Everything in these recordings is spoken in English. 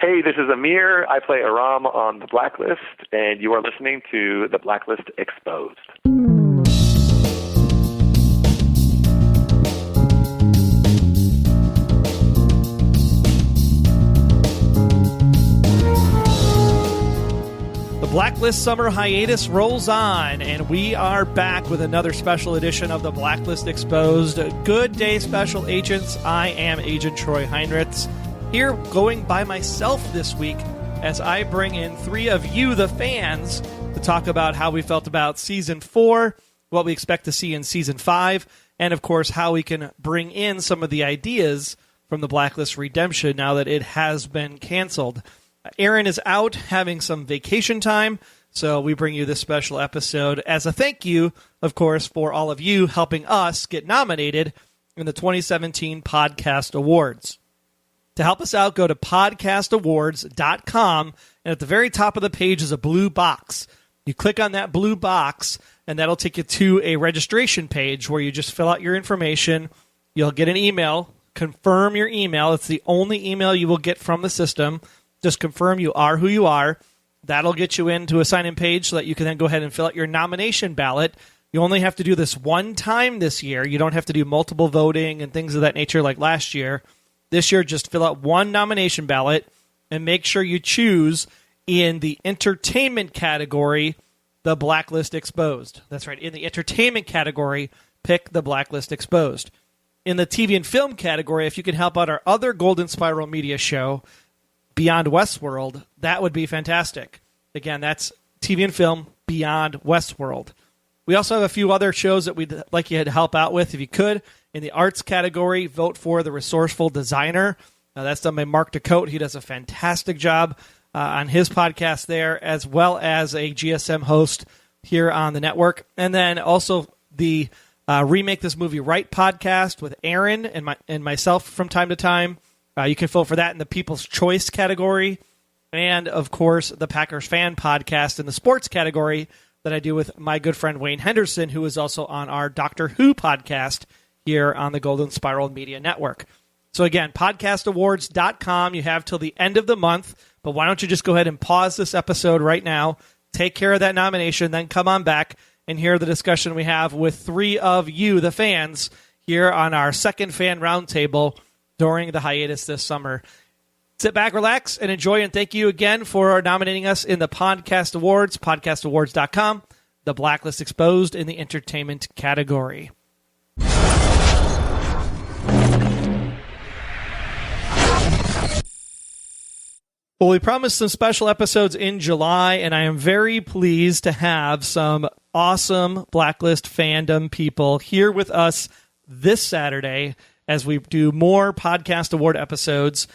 Hey, this is Amir. I play Aram on The Blacklist, and you are listening to The Blacklist Exposed. The Blacklist summer hiatus rolls on, and we are back with another special edition of The Blacklist Exposed. Good day, special agents. I am Agent Troy Heinrichs, here going by myself this week as I bring in three of you, the fans, to talk about how we felt about Season 4, what we expect to see in Season 5, and, of course, how we can bring in some of the ideas from The Blacklist Redemption now that it has been canceled. Aaron is out having some vacation time, so we bring you this special episode as a thank you, of course, for all of you helping us get nominated in the 2017 Podcast Awards. To help us out, go to podcastawards.com, and at the very top of the page is a blue box. You click on that blue box, and that'll take you to a registration page where you just fill out your information. You'll get an email. Confirm your email. It's the only email you will get from the system. Just confirm you are who you are. That'll get you into a sign-in page so that you can then go ahead and fill out your nomination ballot. You only have to do this one time this year. You don't have to do multiple voting and things of that nature like last year. This year, just fill out one nomination ballot and make sure you choose in the entertainment category, The Blacklist Exposed. That's right. In the entertainment category, pick The Blacklist Exposed. In the TV and film category, if you can help out our other Golden Spiral Media show, Beyond Westworld, that would be fantastic. Again, that's TV and film Beyond Westworld. We also have a few other shows that we'd like you to help out with if you could. In the arts category, vote for The Resourceful Designer. That's done by Mark DeCote. He does a fantastic job on his podcast there, as well as a GSM host here on the network. And then also the Remake This Movie Right podcast with Aaron and myself from time to time. You can vote for that in the People's Choice category. And, of course, the Packers Fan podcast in the sports category that I do with my good friend Wayne Henderson, who is also on our Doctor Who podcast here on the Golden Spiral Media Network. So, again, podcastawards.com. You have till the end of the month. But why don't you just go ahead and pause this episode right now, take care of that nomination, then come on back and hear the discussion we have with three of you, the fans, here on our second fan roundtable during the hiatus this summer. Sit back, relax, and enjoy, and thank you again for nominating us in the Podcast Awards, podcastawards.com, The Blacklist Exposed in the entertainment category. Well, we promised some special episodes in July, and I am very pleased to have some awesome Blacklist fandom people here with us this Saturday as we do more Podcast Award episodes.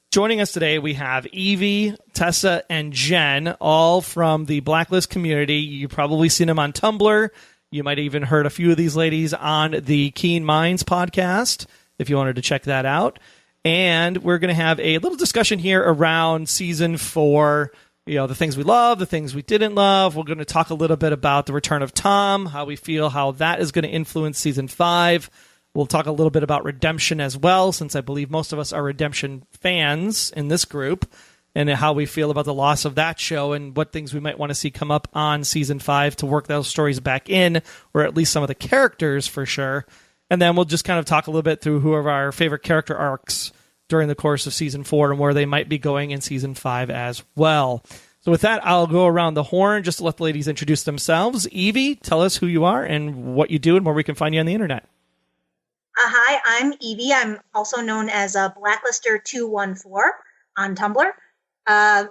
Joining us today, we have Evie, Tessa, and Jen, all from the Blacklist community. You've probably seen them on Tumblr. You might have even heard a few of these ladies on the Keen Minds podcast, if you wanted to check that out. And we're going to have a little discussion here around Season 4, the things we love, the things we didn't love. We're going to talk a little bit about the return of Tom, how we feel, how that is going to influence Season 5. We'll talk a little bit about Redemption as well, since I believe most of us are Redemption fans in this group, and how we feel about the loss of that show and what things we might want to see come up on Season 5 to work those stories back in, or at least some of the characters for sure. And then we'll just kind of talk a little bit through who of our favorite character arcs during the course of Season 4 and where they might be going in Season 5 as well. So with that, I'll go around the horn just to let the ladies introduce themselves. Evie, tell us who you are and what you do and where we can find you on the internet. Hi, I'm Evie. I'm also known as Blacklister214 on Tumblr. I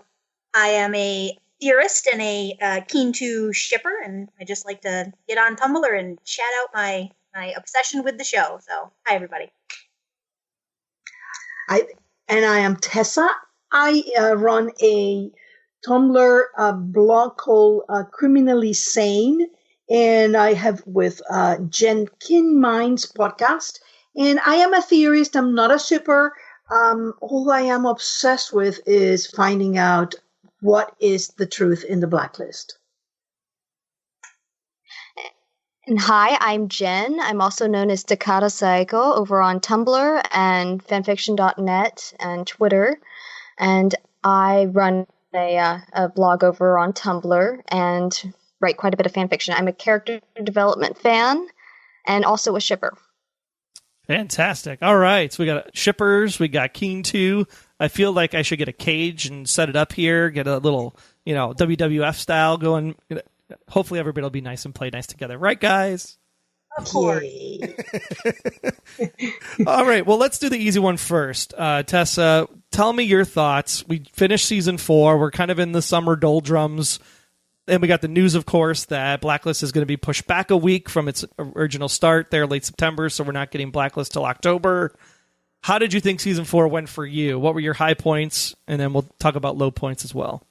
am a theorist and a Keen 2 shipper, and I just like to get on Tumblr and chat out my obsession with the show. So, hi, everybody. I am Tessa. I run a Tumblr blog called Criminally Sane, and I have with Jen Keen Minds podcast. And I am a theorist. I'm not a shipper. All I am obsessed with is finding out what is the truth in the Blacklist. And hi, I'm Jen. I'm also known as Takata Saiko over on Tumblr and fanfiction.net and Twitter. And I run a blog over on Tumblr and write quite a bit of fan fiction. I'm a character development fan and also a shipper. Fantastic. All right. So we got shippers. We got Keen 2. I feel like I should get a cage and set it up here, get a little, WWF style going. Hopefully everybody will be nice and play nice together. Right, guys? Of course. All right. Well, let's do the easy one first. Tessa, tell me your thoughts. We finished season 4. We're kind of in the summer doldrums. And we got the news, of course, that Blacklist is going to be pushed back a week from its original start there, late September, so we're not getting Blacklist till October. How did you think season 4 went for you? What were your high points? And then we'll talk about low points as well.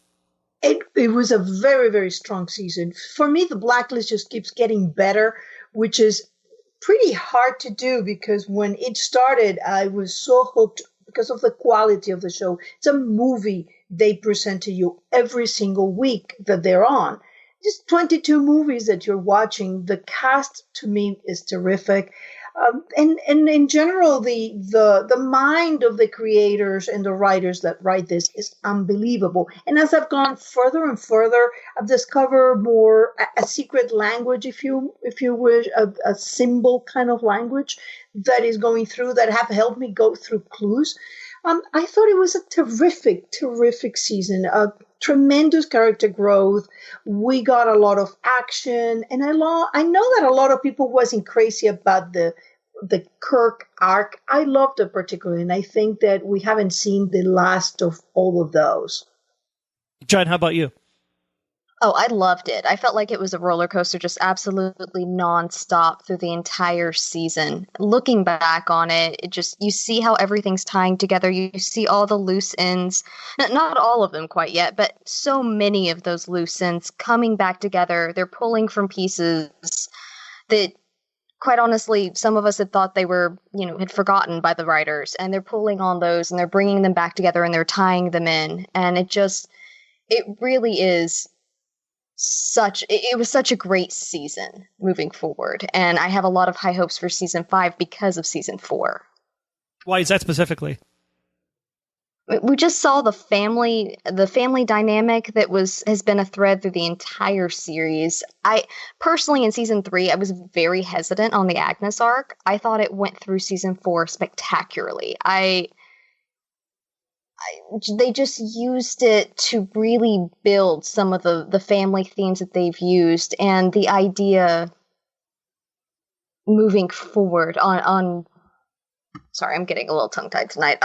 It was a very, very strong season. For me, the Blacklist just keeps getting better, which is pretty hard to do because when it started, I was so hooked because of the quality of the show. It's a movie they present to you every single week that they're on. Just 22 movies that you're watching. The cast, to me, is terrific. And in general, the mind of the creators and the writers that write this is unbelievable. And as I've gone further and further, I've discovered more a secret language, if you wish, a symbol kind of language that is going through, that have helped me go through clues. I thought it was a terrific season. Tremendous character growth. We got a lot of action, and I know that a lot of people wasn't crazy about the Kirk arc. I loved it particularly, and I think that we haven't seen the last of all of those. John, how about you? Oh, I loved it. I felt like it was a roller coaster, just absolutely nonstop through the entire season. Looking back on it, you see how everything's tying together. You see all the loose ends, not all of them quite yet, but so many of those loose ends coming back together. They're pulling from pieces that, quite honestly, some of us had thought they were, had forgotten by the writers, and they're pulling on those and they're bringing them back together and they're tying them in. And it really is it was such a great season moving forward, and I have a lot of high hopes for season 5 because of season 4. Why is that specifically? We just saw the family dynamic that has been a thread through the entire series. I personally, in season 3, I was very hesitant on the Agnes arc. I thought it went through season 4 spectacularly. They just used it to really build some of the family themes that they've used, and the idea moving forward on sorry, I'm getting a little tongue-tied tonight.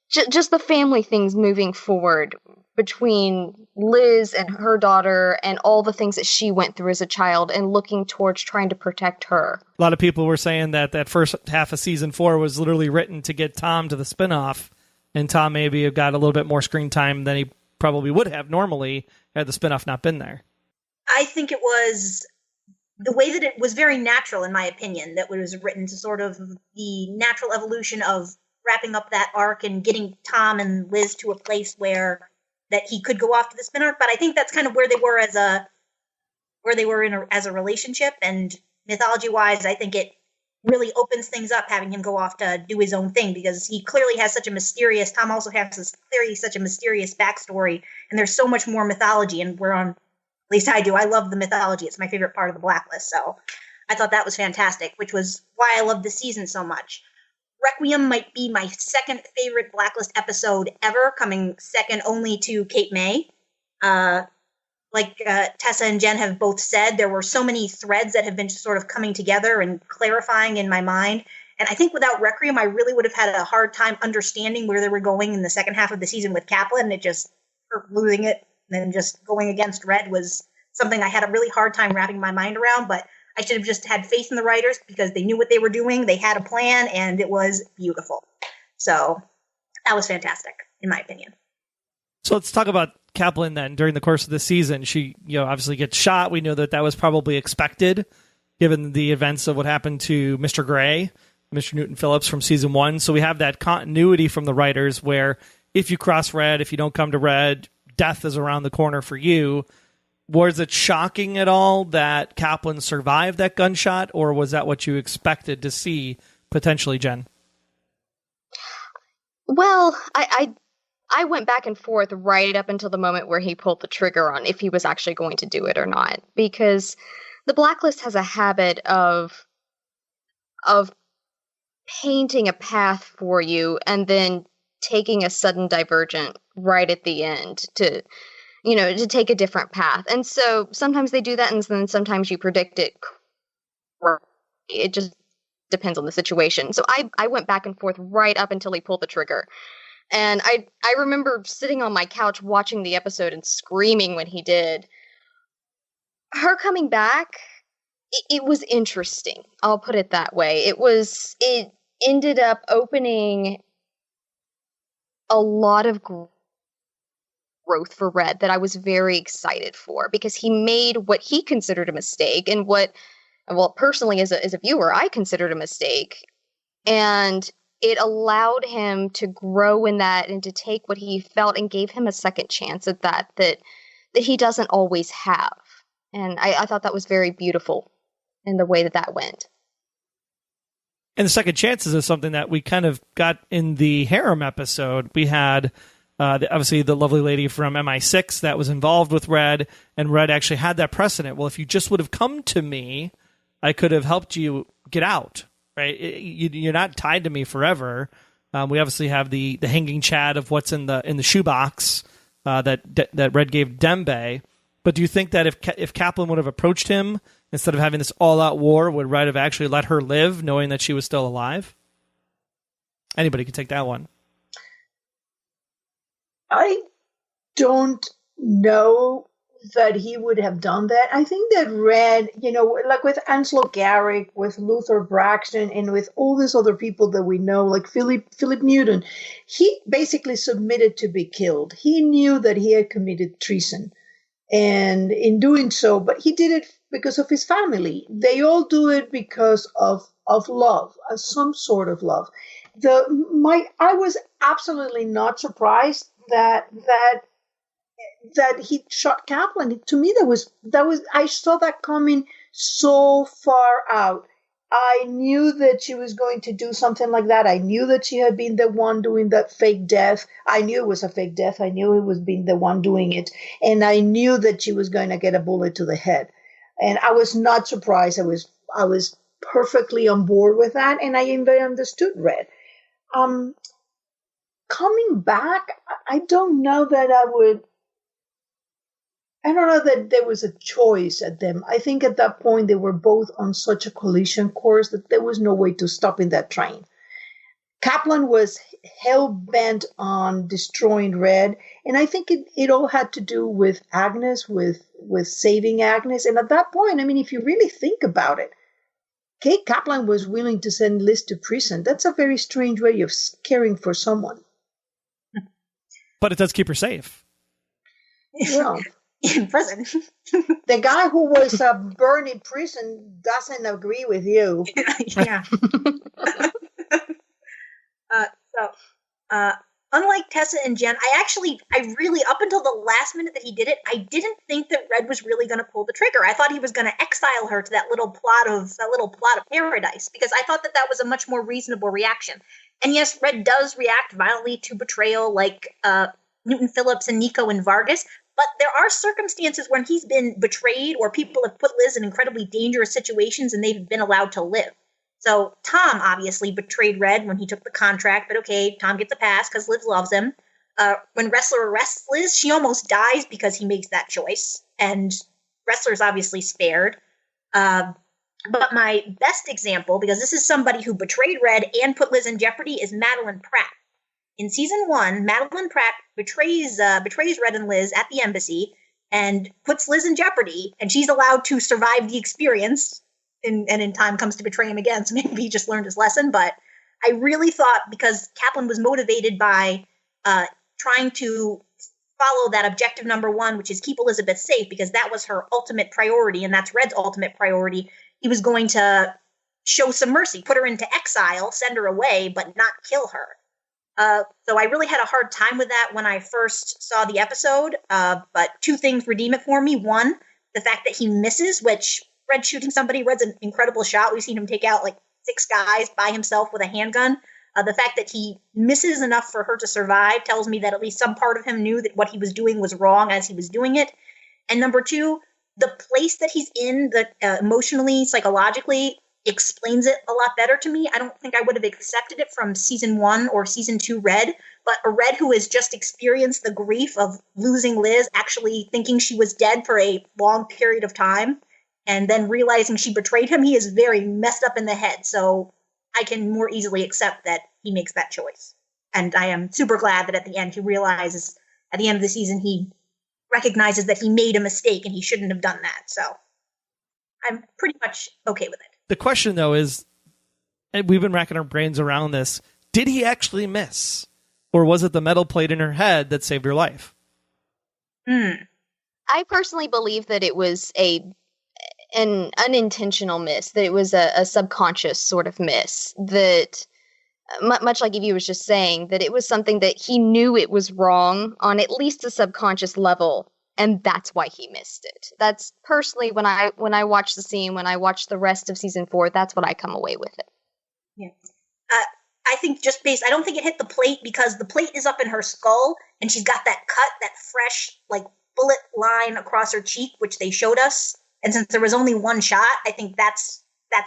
Just the family things moving forward between Liz and her daughter and all the things that she went through as a child and looking towards trying to protect her. A lot of people were saying that first half of season 4 was literally written to get Tom to the spinoff, and Tom maybe got a little bit more screen time than he probably would have normally had the spinoff not been there. I think it was the way that it was very natural, in my opinion, that it was written to sort of the natural evolution of wrapping up that arc and getting Tom and Liz to a place where that he could go off to the spin arc. But I think that's kind of where they were as a relationship, and mythology wise, I think it really opens things up having him go off to do his own thing, because he clearly has Tom also has such a mysterious backstory, and there's so much more mythology, and at least I do. I love the mythology. It's my favorite part of the Blacklist. So I thought that was fantastic, which was why I love this season so much. Requiem might be my second favorite Blacklist episode ever, coming second only to Cape May. Like Tessa and Jen have both said, there were so many threads that have been sort of coming together and clarifying in my mind. And I think without Requiem, I really would have had a hard time understanding where they were going in the second half of the season with Kaplan. Losing it and then just going against Red was something I had a really hard time wrapping my mind around, but I should have just had faith in the writers because they knew what they were doing. They had a plan, and it was beautiful. So that was fantastic, in my opinion. So let's talk about Kaplan then. During the course of the season, she obviously gets shot. We know that was probably expected, given the events of what happened to Mr. Gray, Mr. Newton Phillips from season 1. So we have that continuity from the writers where if you cross Red, if you don't come to Red, death is around the corner for you. Was it shocking at all that Kaplan survived that gunshot, or was that what you expected to see potentially, Jen? Well, I went back and forth right up until the moment where he pulled the trigger on if he was actually going to do it or not, because the Blacklist has a habit of painting a path for you and then taking a sudden divergent right at the end to take a different path. And so sometimes they do that, and then sometimes you predict it. It just depends on the situation. So I went back and forth right up until he pulled the trigger. And I remember sitting on my couch watching the episode and screaming when he did. Her coming back, it was interesting. I'll put it that way. It ended up opening a lot of growth for Red that I was very excited for, because he made what he considered a mistake, and personally as a viewer, I considered a mistake. And it allowed him to grow in that and to take what he felt and gave him a second chance at that he doesn't always have. And I thought that was very beautiful in the way that went. And the second chances is something that we kind of got in the harem episode. We had obviously the lovely lady from MI6 that was involved with Red, and Red actually had that precedent. Well, if you just would have come to me, I could have helped you get out. Right, you're not tied to me forever. We obviously have the hanging chad of what's in the shoebox that Red gave Dembe. But do you think that if Kaplan would have approached him instead of having this all-out war, would Red have actually let her live, knowing that she was still alive? Anybody can take that one. I don't know that he would have done that. I think that Red, like with Ansel Garrick, with Luther Braxton, and with all these other people that we know, like Philip Newton, he basically submitted to be killed. He knew that he had committed treason. And in doing so, but he did it because of his family. They all do it because of love, some sort of love. I was absolutely not surprised that he shot Kaplan. To me, that was I saw that coming so far out. I knew that she was going to do something like that. I knew that she had been the one doing that fake death. I knew it was a fake death. I knew it was being the one doing it. And I knew that she was going to get a bullet to the head. And I was not surprised. I was perfectly on board with that. And I even understood Red. Coming back, I don't know that there was a choice at them. I think at that point they were both on such a collision course that there was no way to stop in that train. Kaplan was hell-bent on destroying Red, and I think it all had to do with Agnes, with saving Agnes. And at that point, I mean, if you really think about it, Kate Kaplan was willing to send Liz to prison. That's a very strange way of caring for someone. But it does keep her safe. Well, in prison. The guy who was burned in prison doesn't agree with you. Yeah. Unlike Tessa and Jen, I really, up until the last minute that he did it, I didn't think that Red was really going to pull the trigger. I thought he was going to exile her to that little plot of paradise, because I thought that was a much more reasonable reaction. And yes, Red does react violently to betrayal, like Newton Phillips and Nico and Vargas. But there are circumstances when he's been betrayed, or people have put Liz in incredibly dangerous situations and they've been allowed to live. So Tom obviously betrayed Red when he took the contract, but okay, Tom gets a pass because Liz loves him. When Wrestler arrests Liz, she almost dies because he makes that choice, and Wrestler's obviously spared. But my best example, because this is somebody who betrayed Red and put Liz in jeopardy, is Madeline Pratt. In season 1, Madeline Pratt betrays Red and Liz at the embassy and puts Liz in jeopardy, and she's allowed to survive the experience, and in time comes to betray him again, so maybe he just learned his lesson. But I really thought, because Kaplan was motivated by trying to follow that objective number 1, which is keep Elizabeth safe, because that was her ultimate priority, and that's Red's ultimate priority, he was going to show some mercy, put her into exile, send her away, but not kill her. So I really had a hard time with that when I first saw the episode, but 2 things redeem it for me. 1, the fact that he misses, which Red shooting somebody, Red's an incredible shot. We've seen him take out like 6 guys by himself with a handgun. The fact that he misses enough for her to survive tells me that at least some part of him knew that what he was doing was wrong as he was doing it. And number two, the place that he's in, emotionally, psychologically, explains it a lot better to me. I don't think I would have accepted it from season 1 or season 2 Red, but a Red who has just experienced the grief of losing Liz, actually thinking she was dead for a long period of time, and then realizing she betrayed him, he is very messed up in the head. So I can more easily accept that he makes that choice. And I am super glad that at the end he realizes, at the end of the season, he recognizes that he made a mistake and he shouldn't have done that. So I'm pretty much okay with it. The question, though, is, and we've been racking our brains around this, did he actually miss? Or was it the metal plate in her head that saved her life? I personally believe that it was an unintentional miss, that it was a subconscious sort of miss, that much like Evie was just saying, that it was something that he knew it was wrong on at least a subconscious level, and that's why he missed it. That's personally, when I watch the scene, when I watch the rest of season 4, that's what I come away with it. Yeah. I think I don't think it hit the plate because the plate is up in her skull and she's got that cut, that fresh, like, bullet line across her cheek, which they showed us. And since there was only one shot, I think that's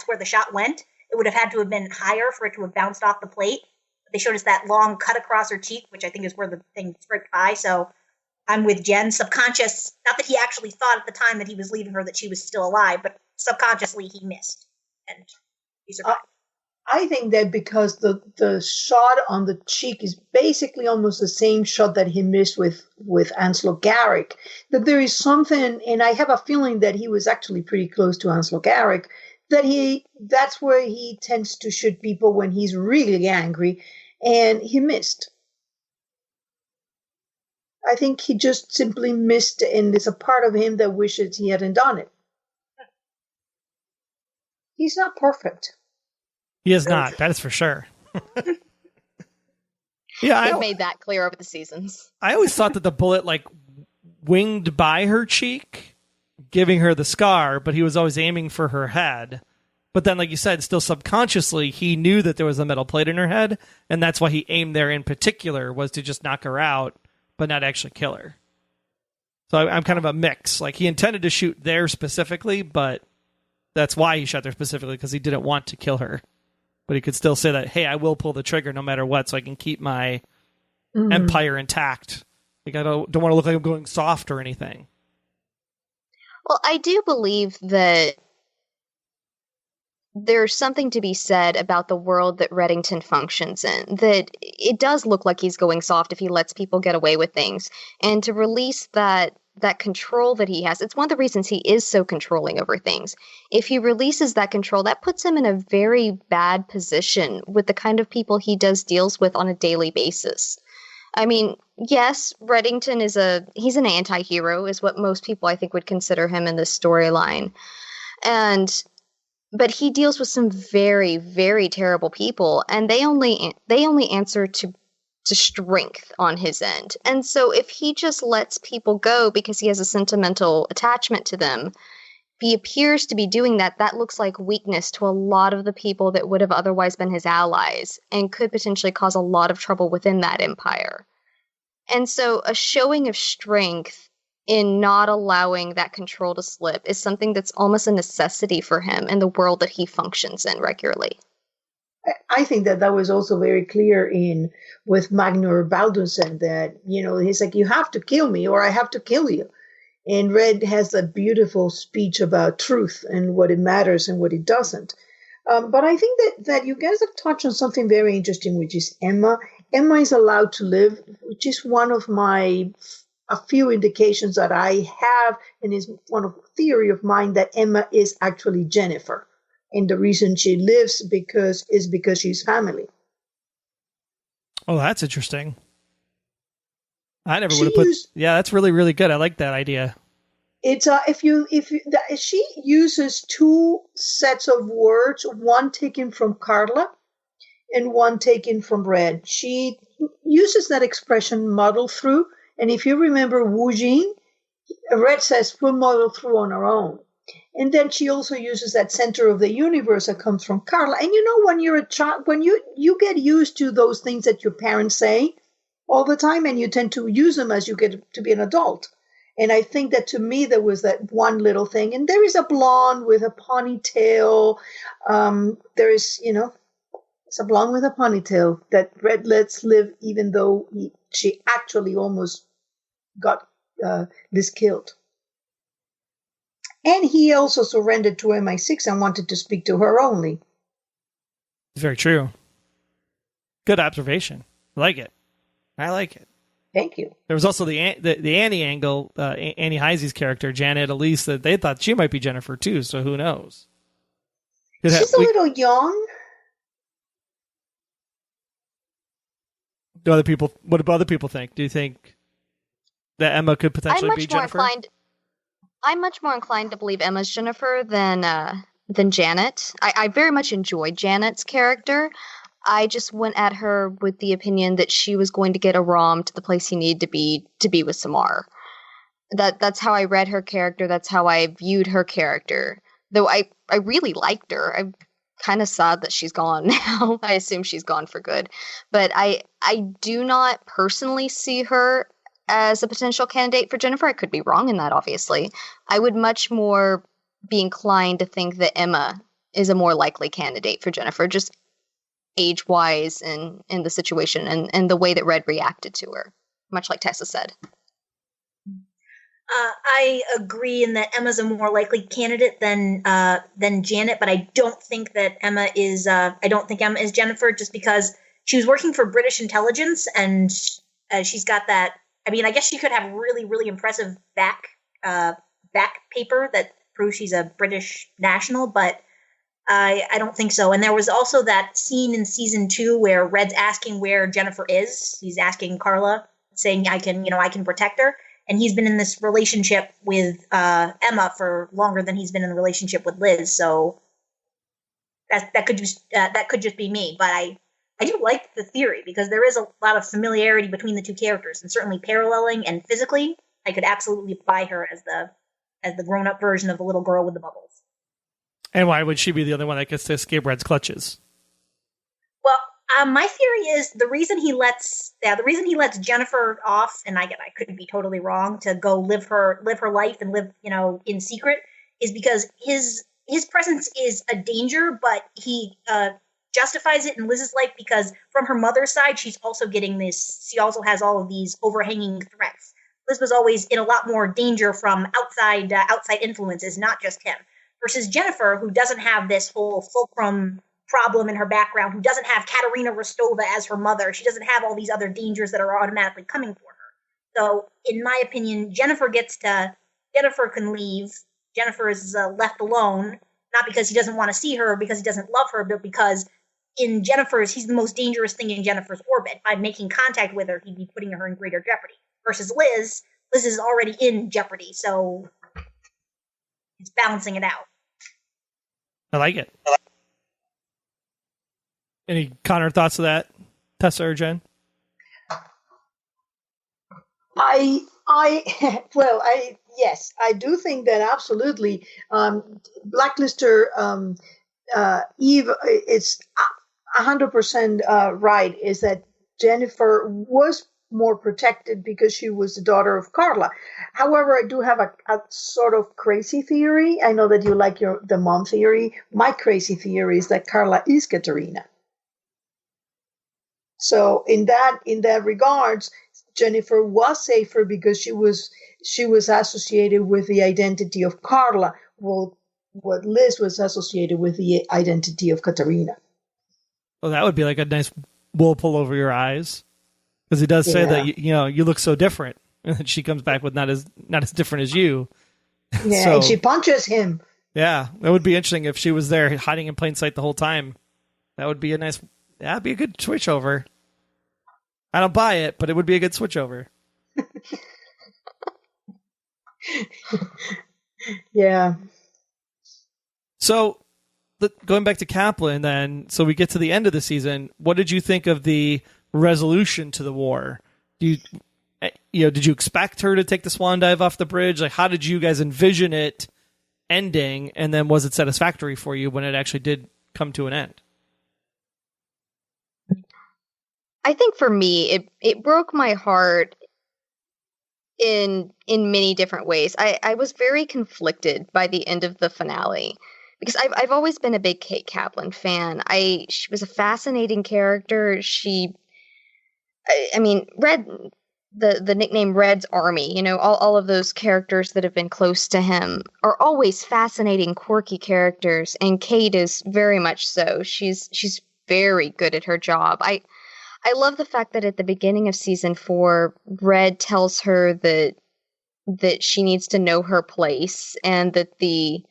where the shot went. It would have had to have been higher for it to have bounced off the plate. But they showed us that long cut across her cheek, which I think is where the thing stripped by. So I'm with Jen. Subconscious, not that he actually thought at the time that he was leaving her that she was still alive, but subconsciously he missed and he survived. I think that because the shot on the cheek is basically almost the same shot that he missed with Ansel Garrick, that there is something, and I have a feeling that he was actually pretty close to Ansel Garrick, that's where he tends to shoot people when he's really angry, and he missed. I think he just simply missed, and there's a part of him that wishes he hadn't done it. He's not perfect. He is not. That is for sure. Yeah, They've made that clear over the seasons. I always thought that the bullet winged by her cheek, giving her the scar, but he was always aiming for her head. But then, like you said, still subconsciously, he knew that there was a metal plate in her head, and that's why he aimed there in particular, was to just knock her out, but not actually kill her. So I'm kind of a mix. Like, he intended to shoot there specifically, but that's why he shot there specifically, because he didn't want to kill her. But he could still say that, hey, I will pull the trigger no matter what, so I can keep my empire intact. Like, I don't want to look like I'm going soft or anything. Well, I do believe that there's something to be said about the world that Reddington functions in, that it does look like he's going soft if he lets people get away with things. And to release that control that he has, it's one of the reasons he is so controlling over things. If he releases that control, that puts him in a very bad position with the kind of people he does deals with on a daily basis. I mean, yes, Reddington he's an anti-hero, is what most people I think would consider him in this storyline. But he deals with some very, very terrible people, and they only answer to strength on his end. And so if he just lets people go because he has a sentimental attachment to them, if he appears to be doing that, that looks like weakness to a lot of the people that would have otherwise been his allies and could potentially cause a lot of trouble within that empire. And so a showing of strength in not allowing that control to slip is something that's almost a necessity for him in the world that he functions in regularly. I think that was also very clear with Magnus Baldursson, that, he's like, you have to kill me or I have to kill you. And Red has a beautiful speech about truth and what it matters and what it doesn't. But I think that you guys have touched on something very interesting, which is Emma. Emma is allowed to live, which is one of a few indications that I have, and is one of theory of mine, that Emma is actually Jennifer. And the reason she lives is because she's family. Oh, that's interesting. I never would have put. Yeah, that's really, really good. I like that idea. It's she uses two sets of words, one taken from Carla and one taken from Red. She uses that expression "muddle through," and if you remember Wu Jing, Red says we'll muddle through on our own. And then she also uses that center of the universe that comes from Carla. And when you're a child, when you get used to those things that your parents say all the time, and you tend to use them as you get to be an adult. And I think that to me, there was that one little thing. And there is a blonde with a ponytail. There is, it's a blonde with a ponytail that Red lets live, even though she actually almost got Liz killed. And he also surrendered to MI6 and wanted to speak to her only. Very true. Good observation. I like it. Thank you. There was also the Annie angle, Annie Heisey's character, Janet Elise, that they thought she might be Jennifer too, so who knows? She's a little young. What do other people think? Do you think that Emma could potentially be Jennifer? I'm much more inclined to believe Emma's Jennifer than Janet. I very much enjoyed Janet's character. I just went at her with the opinion that she was going to get Aram to the place he needed to be with Samar. That's how I read her character. That's how I viewed her character. Though I really liked her. I'm kind of sad that she's gone now. I assume she's gone for good. But I do not personally see her as a potential candidate for Jennifer. I could be wrong in that, obviously. I would much more be inclined to think that Emma is a more likely candidate for Jennifer, just age-wise and in the situation and the way that Red reacted to her, much like Tessa said. I agree in that Emma's a more likely candidate than Janet, but I don't think that Emma is. I don't think Emma is Jennifer, just because she was working for British intelligence, and she's got that. I mean, I guess she could have really, really impressive back paper that proves she's a British national, but I don't think so. And there was also that scene in season 2 where Red's asking where Jennifer is. He's asking Carla, saying, "I can protect her." And he's been in this relationship with Emma for longer than he's been in the relationship with Liz. So that could just be me. But I do like the theory, because there is a lot of familiarity between the two characters, and certainly paralleling and physically, I could absolutely buy her as the grown up version of the little girl with the bubbles. And why would she be the only one that gets to escape Red's clutches? Well, my theory is the reason he lets Jennifer off, and I could be totally wrong, to go live her life and live in secret, is because his presence is a danger, but he justifies it in Liz's life because from her mother's side, she's also getting this. She also has all of these overhanging threats. Liz was always in a lot more danger from outside influences, not just him. Versus Jennifer, who doesn't have this whole fulcrum problem in her background, who doesn't have Katerina Rostova as her mother. She doesn't have all these other dangers that are automatically coming for her. So, in my opinion, Jennifer can leave. Jennifer is left alone, not because he doesn't want to see her or because he doesn't love her, but because he's the most dangerous thing in Jennifer's orbit. By making contact with her, he'd be putting her in greater jeopardy. Versus Liz is already in jeopardy, so it's balancing it out. I like it. Any Connor thoughts of that, Tessa or Jen? Yes, I do think that absolutely. Blacklister Eve is 100% right. Is that Jennifer was more protected because she was the daughter of Carla. However, I do have a sort of crazy theory. I know that you like the mom theory. My crazy theory is that Carla is Katerina. So in that regards, Jennifer was safer because she was associated with the identity of Carla, well, what Liz was associated with the identity of Katerina. Well, that would be like a nice wool pull over your eyes. Because he does say that you look so different, and she comes back with not as different as you. Yeah, so, and she punches him. Yeah, that would be interesting if she was there hiding in plain sight the whole time. That would be that'd be a good switch over. I don't buy it, but it would be a good switch over. Yeah. So, going back to Kaplan, then, so we get to the end of the season. What did you think of the resolution to the war? Did you expect her to take the swan dive off the bridge? Like, how did you guys envision it ending, and then was it satisfactory for you when it actually did come to an end? I think for me, it broke my heart in many different ways. I was very conflicted by the end of the finale because I've always been a big Kate Kaplan fan. She was a fascinating character. I mean, Red, the nickname Red's Army, you know, all of those characters that have been close to him are always fascinating, quirky characters, and Kate is very much so. She's very good at her job. I love the fact that at the beginning of season 4, Red tells her that she needs to know her place, and that the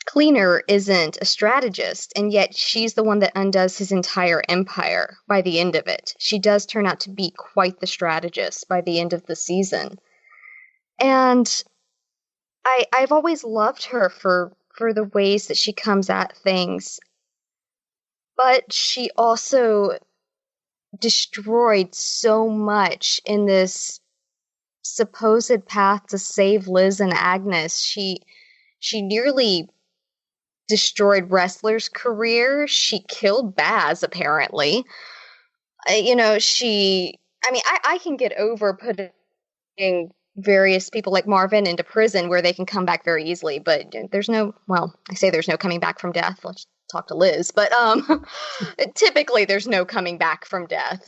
cleaner isn't a strategist, and yet she's the one that undoes his entire empire by the end of it. She does turn out to be quite the strategist by the end of the season. And I've always loved her for the ways that she comes at things. But she also destroyed so much in this supposed path to save Liz and Agnes. She nearly destroyed Wrestler's career. She killed Baz, apparently. I can get over putting various people like Marvin into prison where they can come back very easily, but there's no coming back from death. Let's talk to Liz, but typically there's no coming back from death.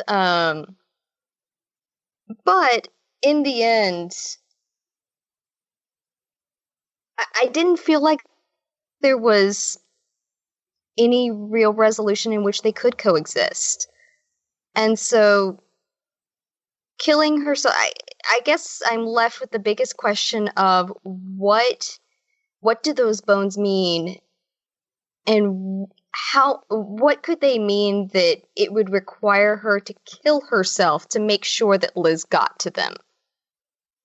But in the end, I didn't feel like there was any real resolution in which they could coexist. And so killing her, so I guess I'm left with the biggest question of what do those bones mean, and what could they mean that it would require her to kill herself to make sure that Liz got to them?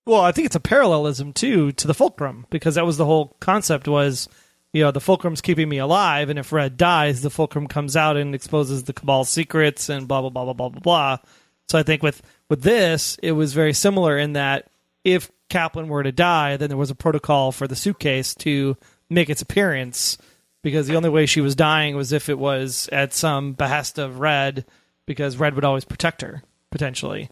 Well, I think it's a parallelism too to the Fulcrum, because that was the whole concept was, you know, the Fulcrum's keeping me alive, and if Red dies, the Fulcrum comes out and exposes the Cabal's secrets and blah blah blah blah blah blah blah. So I think with this, it was very similar in that if Kaplan were to die, then there was a protocol for the suitcase to make its appearance, because the only way she was dying was if it was at some behest of Red, because Red would always protect her, potentially.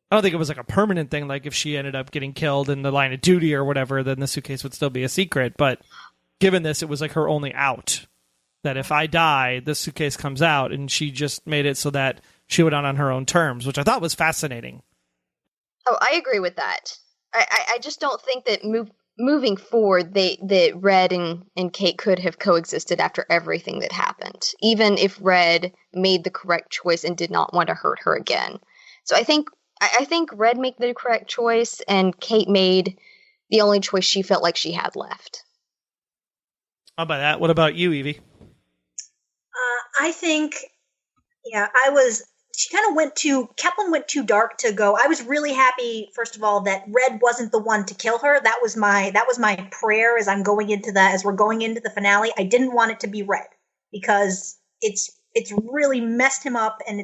I don't think it was like a permanent thing, like if she ended up getting killed in the line of duty or whatever, then the suitcase would still be a secret. But given this, it was like her only out. That if I die, this suitcase comes out, and she just made it so that she went out on her own terms, which I thought was fascinating. Oh, I agree with that. I just don't think that moving forward, that Red and Kate could have coexisted after everything that happened, even if Red made the correct choice and did not want to hurt her again. So I think Red made the correct choice, and Kate made the only choice she felt like she had left. How about that? What about you, Evie? I think, Kaplan went too dark to go. I was really happy, first of all, that Red wasn't the one to kill her. That was my prayer as we're going into the finale. I didn't want it to be Red, because it's really messed him up, and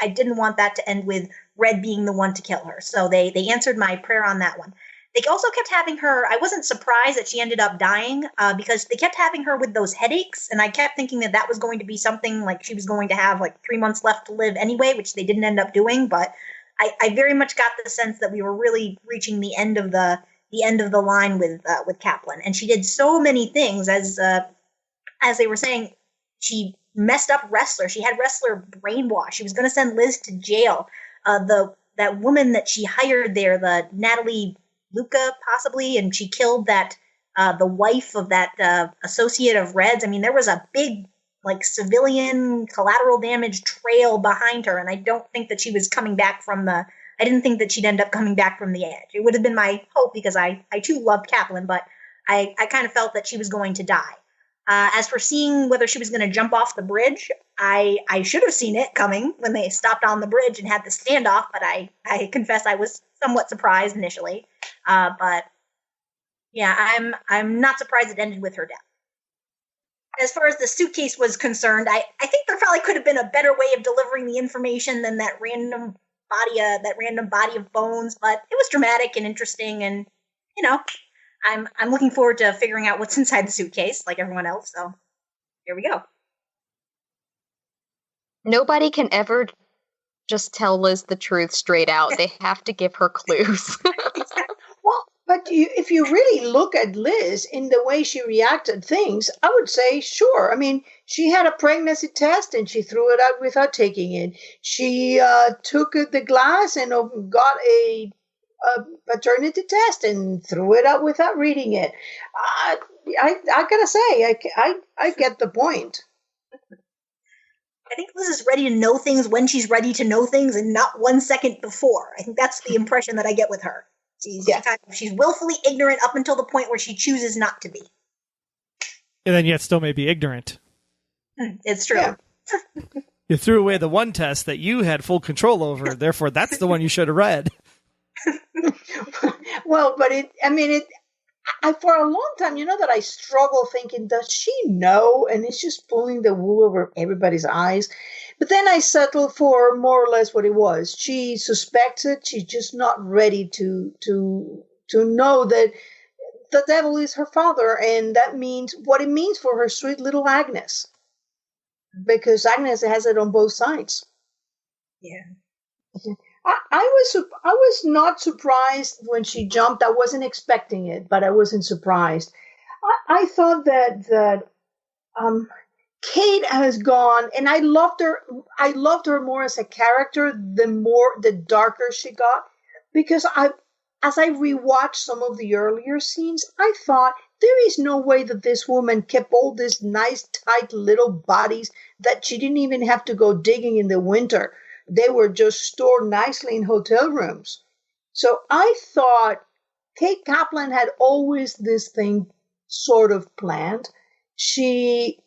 I didn't want that to end with Red being the one to kill her. So they answered my prayer on that one. They also kept having her. I wasn't surprised that she ended up dying, because they kept having her with those headaches, and I kept thinking that was going to be something like she was going to have like 3 months left to live anyway, which they didn't end up doing. But I very much got the sense that we were really reaching the end of the line with Kaplan, and she did so many things as they were saying. She messed up Wrestler. She had Wrestler brainwashed. She was going to send Liz to jail. That woman that she hired there, the Natalie Luca, possibly, and she killed the wife of that associate of Red's. I mean, there was a big like civilian collateral damage trail behind her, and I don't think that she was coming back I didn't think that she'd end up coming back from the edge. It would have been my hope, because I too loved Kaplan, but I kind of felt that she was going to die. As for seeing whether she was going to jump off the bridge, I should have seen it coming when they stopped on the bridge and had the standoff, but I confess I was somewhat surprised initially. But yeah, I'm not surprised it ended with her death. As far as the suitcase was concerned, I think there probably could have been a better way of delivering the information than that random body of bones, but it was dramatic and interesting, and I'm looking forward to figuring out what's inside the suitcase, like everyone else. So here we go. Nobody can ever just tell Liz the truth straight out. They have to give her clues. Well, but if you really look at Liz in the way she reacted things, I would say, sure. I mean, she had a pregnancy test and she threw it out without taking it. She took the glass and got a paternity test and threw it out without reading it. I gotta say, I get the point. I think Liz is ready to know things when she's ready to know things and not 1 second before. I think that's the impression that I get with her. She's willfully ignorant up until the point where she chooses not to be. And then yet still may be ignorant. It's true. Yeah. You threw away the one test that you had full control over. Therefore, that's the one you should have read. Well, but I for a long time, that I struggle thinking, does she know? And it's just pulling the wool over everybody's eyes. But then I settled for more or less what it was. She suspects it. She's just not ready to know that the devil is her father, and that means what it means for her sweet little Agnes, because Agnes has it on both sides. Yeah. I was not surprised when she jumped. I wasn't expecting it, but I wasn't surprised. I thought that Kate has gone, and I loved her. I loved her more as a character. The darker she got, because as I rewatched some of the earlier scenes, I thought there is no way that this woman kept all these nice, tight little bodies that she didn't even have to go digging in the winter. They were just stored nicely in hotel rooms. So I thought Kate Kaplan had always this thing sort of planned. She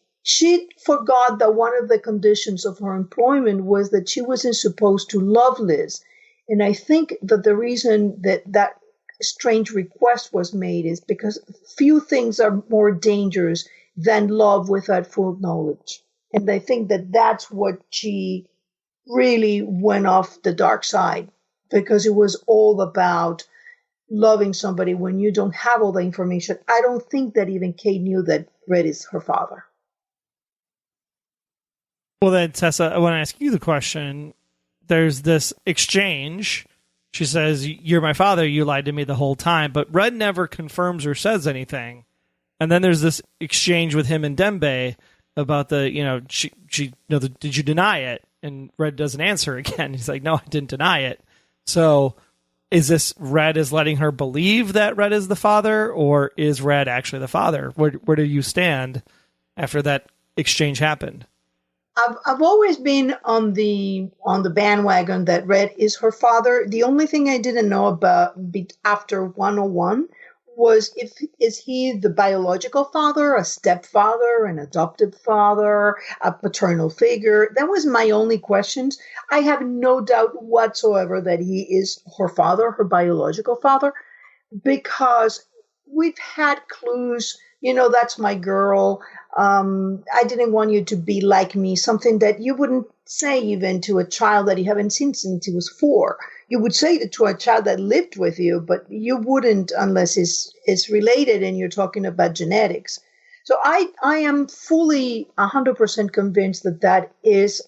forgot that one of the conditions of her employment was that she wasn't supposed to love Liz. And I think that the reason that strange request was made is because few things are more dangerous than love without full knowledge. And I think that that's what she really went off the dark side, because it was all about loving somebody when you don't have all the information. I don't think that even Kate knew that Red is her father. Well, then, Tessa, I want to ask you the question. There's this exchange. She says, "You're my father. You lied to me the whole time." But Red never confirms or says anything. And then there's this exchange with him and Dembe about did you deny it? And Red doesn't answer again. He's like, no, I didn't deny it. So is this Red is letting her believe that Red is the father, or is Red actually the father? Where do you stand after that exchange happened? I've always been on the bandwagon that Red is her father. The only thing I didn't know about after 101 was is he the biological father, a stepfather, an adopted father, a paternal figure? That was my only questions. I have no doubt whatsoever that he is her father, her biological father, because we've had clues. That's my girl. I didn't want you to be like me, something that you wouldn't say even to a child that you haven't seen since he was 4. You would say it to a child that lived with you, but you wouldn't unless it's related and you're talking about genetics. So I am fully 100% convinced that is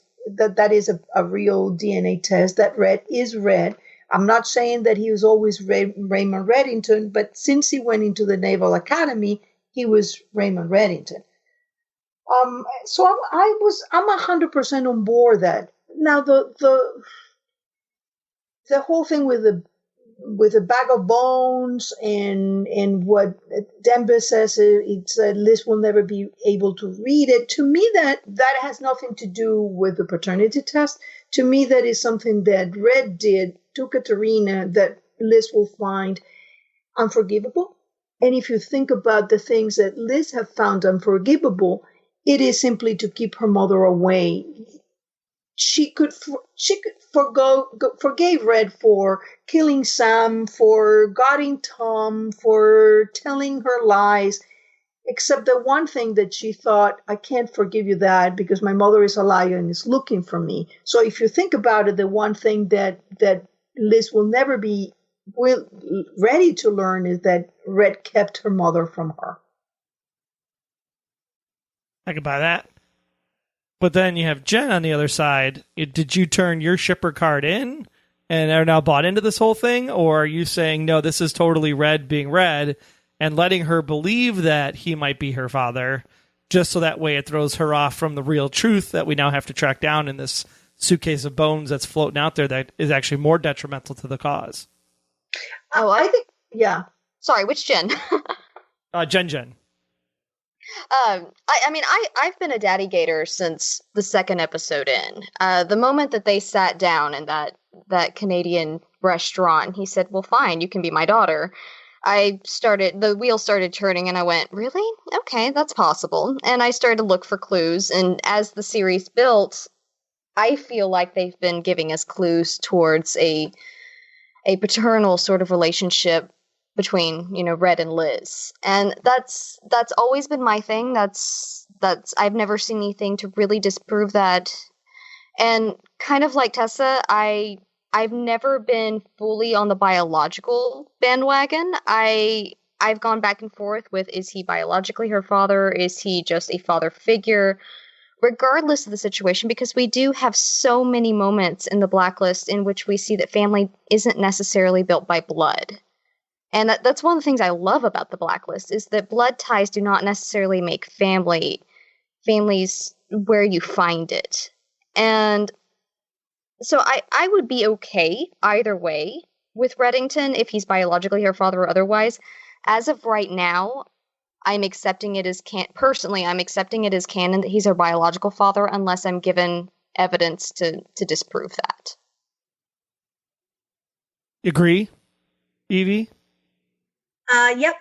a real DNA test, that Red is Red. I'm not saying that he was always Raymond Reddington, but since he went into the Naval Academy, he was Raymond Reddington. So I'm 100% on board that. Now the whole thing with the bag of bones and what Dembe says, it's Liz will never be able to read it. To me, that has nothing to do with the paternity test. To me, that is something that Red did to Katerina that Liz will find unforgivable. And if you think about the things that Liz have found unforgivable, it is simply to keep her mother away. She forgave Red for killing Sam, for guarding Tom, for telling her lies, except the one thing that she thought, I can't forgive you that because my mother is a liar and is looking for me. So if you think about it, the one thing that Liz will never be ready to learn is that Red kept her mother from her. I could buy that. But then you have Jen on the other side. Did you turn your shipper card in and are now bought into this whole thing? Or are you saying, no, this is totally Red being Red and letting her believe that he might be her father, just so that way it throws her off from the real truth that we now have to track down in this suitcase of bones that's floating out there that is actually more detrimental to the cause? Oh, I think... Yeah. Sorry, which Jen? Jen. I mean, I've been a daddy gator since the second episode in. The moment that they sat down in that Canadian restaurant, and he said, well, fine, you can be my daughter. The wheel started turning, and I went, really? Okay, that's possible. And I started to look for clues, and as the series built, I feel like they've been giving us clues towards a paternal sort of relationship between, Red and Liz. And that's always been my thing. That's I've never seen anything to really disprove that. And kind of like Tessa, I've never been fully on the biological bandwagon. I've gone back and forth with, is he biologically her father? Is he just a father figure? Regardless of the situation, because we do have so many moments in the Blacklist in which we see that family isn't necessarily built by blood. And that's one of the things I love about the Blacklist, is that blood ties do not necessarily make families where you find it. And so I would be okay either way with Reddington, if he's biologically her father or otherwise. As of right now, I'm accepting it as personally, I'm accepting it as canon that he's her biological father, unless I'm given evidence to disprove that. Agree, Evie? Yep,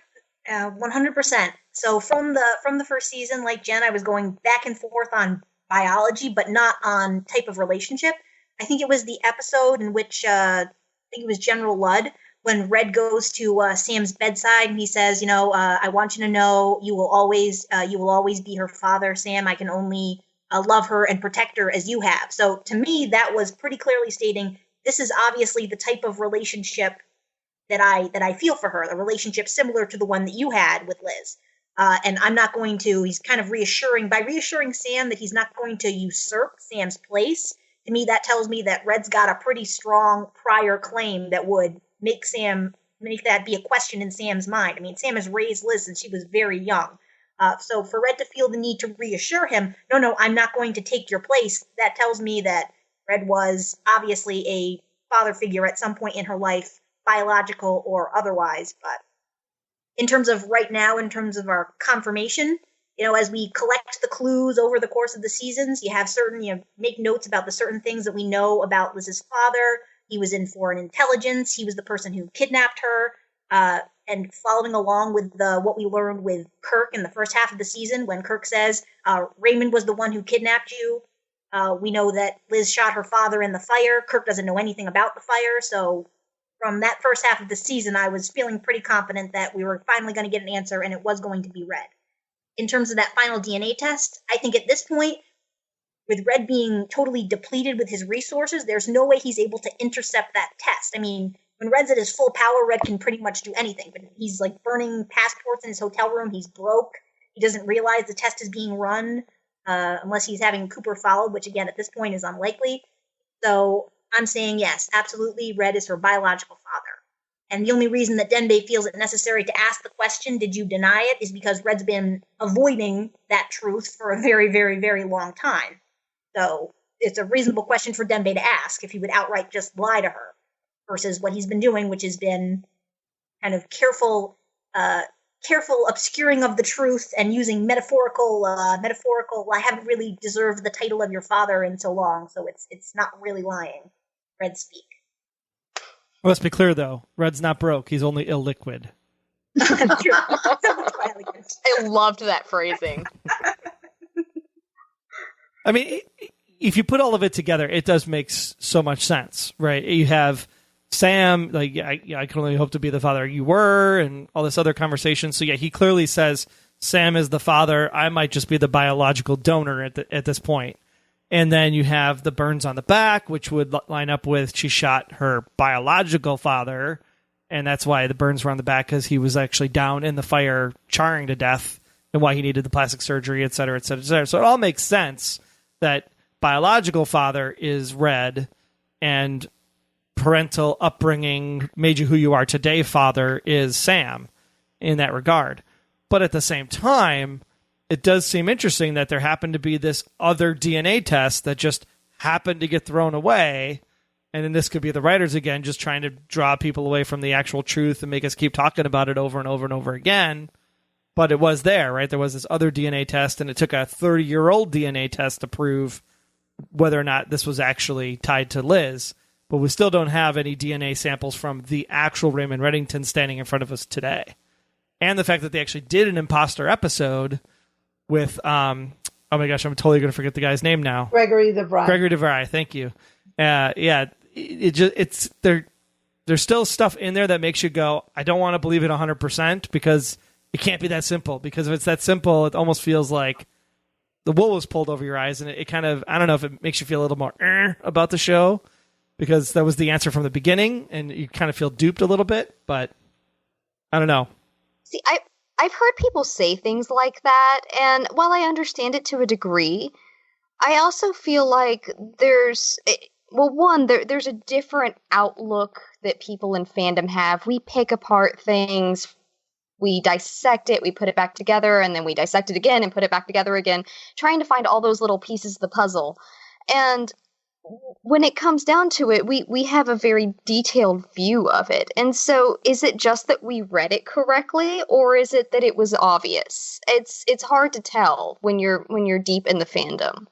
100%. So from the first season, like Jen, I was going back and forth on biology, but not on type of relationship. I think it was the episode in which I think it was General Ludd, when Red goes to Sam's bedside and he says, I want you to know you will always be her father, Sam. I can only love her and protect her as you have. So to me, that was pretty clearly stating this is obviously the type of relationship that I feel for her, a relationship similar to the one that you had with Liz. And I'm not going to, he's kind of reassuring Sam that he's not going to usurp Sam's place. To me, that tells me that Red's got a pretty strong prior claim that would make that be a question in Sam's mind. I mean, Sam has raised Liz since she was very young. So for Red to feel the need to reassure him, no, I'm not going to take your place, that tells me that Red was obviously a father figure at some point in her life, biological or otherwise. But in terms of right now, in terms of our confirmation, as we collect the clues over the course of the seasons, you make notes about the certain things that we know about Liz's father. He was in foreign intelligence. He was the person who kidnapped her. And following along with what we learned with Kirk in the first half of the season, when Kirk says, Raymond was the one who kidnapped you. We know that Liz shot her father in the fire. Kirk doesn't know anything about the fire. So from that first half of the season, I was feeling pretty confident that we were finally going to get an answer and it was going to be Red. In terms of that final DNA test, I think at this point, with Red being totally depleted with his resources, there's no way he's able to intercept that test. I mean, when Red's at his full power, Red can pretty much do anything, but he's like burning passports in his hotel room. He's broke. He doesn't realize the test is being run unless he's having Cooper followed, which again, at this point is unlikely. So I'm saying yes, absolutely, Red is her biological father. And the only reason that Denbei feels it necessary to ask the question, did you deny it, is because Red's been avoiding that truth for a very, very, very long time. So it's a reasonable question for Denbei to ask if he would outright just lie to her, versus what he's been doing, which has been kind of careful obscuring of the truth and using metaphorical, I haven't really deserved the title of your father in so long, so it's not really lying. Red speak. Well, let's be clear, though. Red's not broke. He's only illiquid. That's true. I loved that phrasing. I mean, if you put all of it together, it does make so much sense, right? You have Sam, like, I can only hope to be the father you were, and all this other conversation. So, yeah, he clearly says Sam is the father. I might just be the biological donor at this point. And then you have the burns on the back, which would line up with she shot her biological father. and that's why the burns were on the back, because he was actually down in the fire charring to death, and why he needed the plastic surgery, et cetera, et cetera, et cetera. So it all makes sense that biological father is Red, and parental upbringing made you who you are today father is Sam in that regard. But at the same time, it does seem interesting that there happened to be this other DNA test that just happened to get thrown away. And then this could be the writers again, just trying to draw people away from the actual truth and make us keep talking about it over and over and over again. But it was there, right? There was this other DNA test, and it took a 30-year-old DNA test to prove whether or not this was actually tied to Liz. But we still don't have any DNA samples from the actual Raymond Reddington standing in front of us today. And the fact that they actually did an imposter episode with, oh my gosh, I'm totally going to forget the guy's name now. Gregory DeVry, thank you. There's still stuff in there that makes you go, I don't want to believe it 100%, because it can't be that simple. Because if it's that simple, it almost feels like the wool was pulled over your eyes, and it kind of, I don't know if it makes you feel a little more about the show, because that was the answer from the beginning, and you kind of feel duped a little bit, but I don't know. See, I've heard people say things like that, and while I understand it to a degree, I also feel like there's a different outlook that people in fandom have. We pick apart things, we dissect it, we put it back together, and then we dissect it again and put it back together again, trying to find all those little pieces of the puzzle. And when it comes down to it, we have a very detailed view of it. And so is it just that we read it correctly, or is it that it was obvious? It's hard to tell when you're deep in the fandom.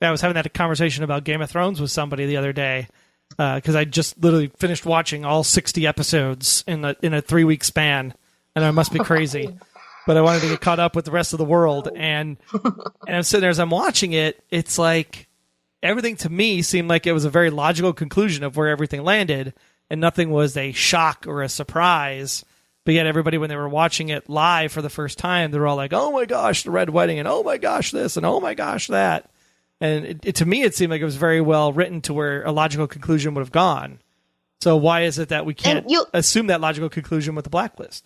I was having that conversation about Game of Thrones with somebody the other day, because I just literally finished watching all 60 episodes in a 3-week span, and I must be crazy. But I wanted to get caught up with the rest of the world, and I'm sitting there as I'm watching it, it's like everything to me seemed like it was a very logical conclusion of where everything landed, and nothing was a shock or a surprise. But yet everybody, when they were watching it live for the first time, they were all like, oh my gosh, the Red Wedding, and oh my gosh this, and oh my gosh that. And to me, it seemed like it was very well written to where a logical conclusion would have gone. So why is it that we can't assume that logical conclusion with the Blacklist?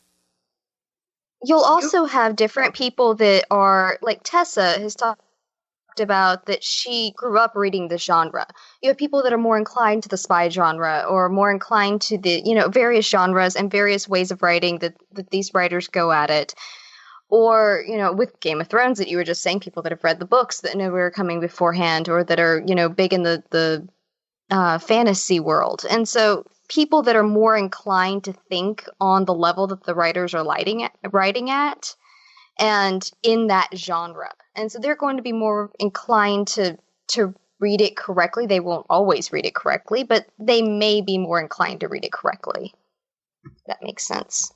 You'll also have different people that are, like Tessa has talked about, that she grew up reading the genre. You have people that are more inclined to the spy genre, or more inclined to the, various genres and various ways of writing that these writers go at it. Or, with Game of Thrones that you were just saying, people that have read the books that know we were coming beforehand, or that are, big in the fantasy world. And so people that are more inclined to think on the level that the writers are writing at and in that genre. And so they're going to be more inclined to read it correctly. They won't always read it correctly, but they may be more inclined to read it correctly. That makes sense.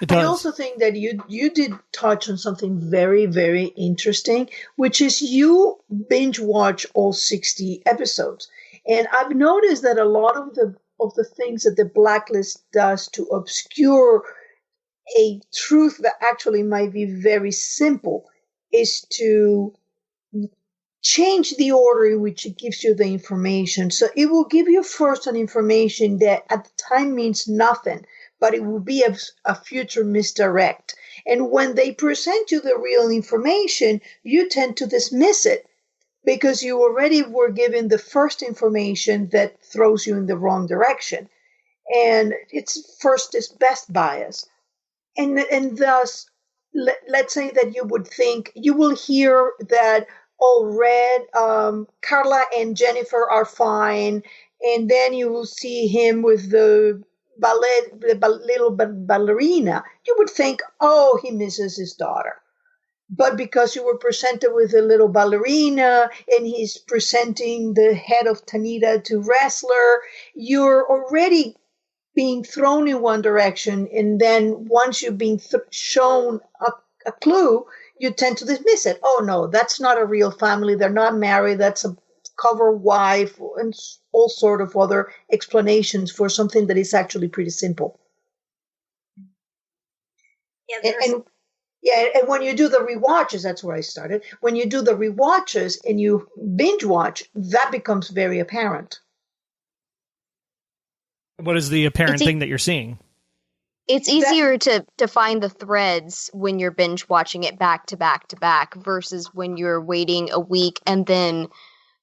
I also think that you did touch on something very, very interesting, which is you binge watch all 60 episodes. And I've noticed that a lot of the things that the Blacklist does to obscure a truth that actually might be very simple is to change the order in which it gives you the information. So it will give you first an information that at the time means nothing, but it will be a future misdirect. And when they present you the real information, you tend to dismiss it because you already were given the first information that throws you in the wrong direction. And it's first is best bias. And thus, let's say that you would think, you will hear that, Red, Carla and Jennifer are fine, and then you will see him with the little ballerina. You would think, oh, he misses his daughter. But because you were presented with a little ballerina and he's presenting the head of Tanita to wrestler, you're already being thrown in one direction, and then once you've been shown a clue, you tend to dismiss it. Oh, no, that's not a real family. They're not married. That's a cover wife, and all sort of other explanations for something that is actually pretty simple. Yeah, and when you do the rewatches, that's where I started. When you do the rewatches and you binge watch, that becomes very apparent. What is the apparent thing that you're seeing? It's easier to find the threads when you're binge watching it back to back to back versus when you're waiting a week and then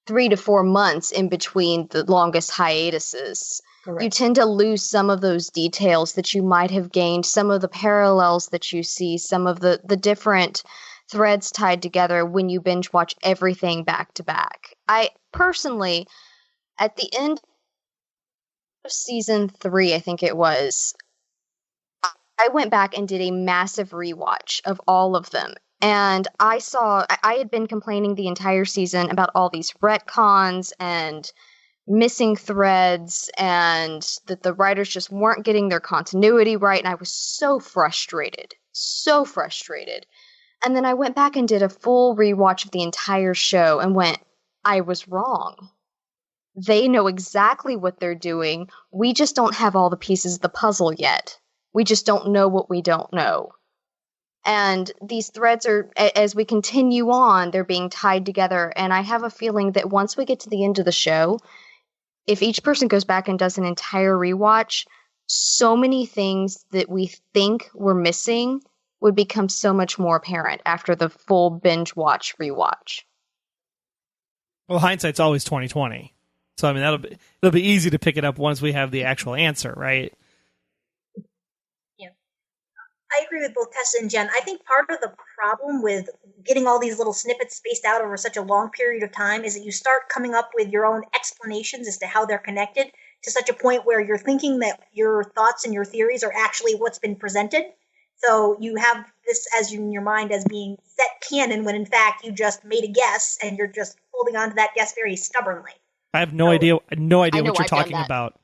3 to 4 months in between the longest hiatuses. Correct. You tend to lose some of those details that you might have gained, some of the parallels that you see, some of the different threads tied together when you binge watch everything back to back. I personally, at the end of season 3, I think it was, I went back and did a massive rewatch of all of them. And I had been complaining the entire season about all these retcons and missing threads and that the writers just weren't getting their continuity right. And I was so frustrated. And then I went back and did a full rewatch of the entire show and went, I was wrong. They know exactly what they're doing. We just don't have all the pieces of the puzzle yet. We just don't know what we don't know. And these threads are, as we continue on, they're being tied together. And I have a feeling that once we get to the end of the show, if each person goes back and does an entire rewatch, so many things that we think we're missing would become so much more apparent after the full binge watch rewatch. Well, hindsight's always 20/20. So I mean it'll be easy to pick it up once we have the actual answer, right? I agree with both Tessa and Jen. I think part of the problem with getting all these little snippets spaced out over such a long period of time is that you start coming up with your own explanations as to how they're connected to such a point where you're thinking that your thoughts and your theories are actually what's been presented. So you have this as in your mind as being set canon when in fact you just made a guess and you're just holding on to that guess very stubbornly. I have no idea what you're talking about.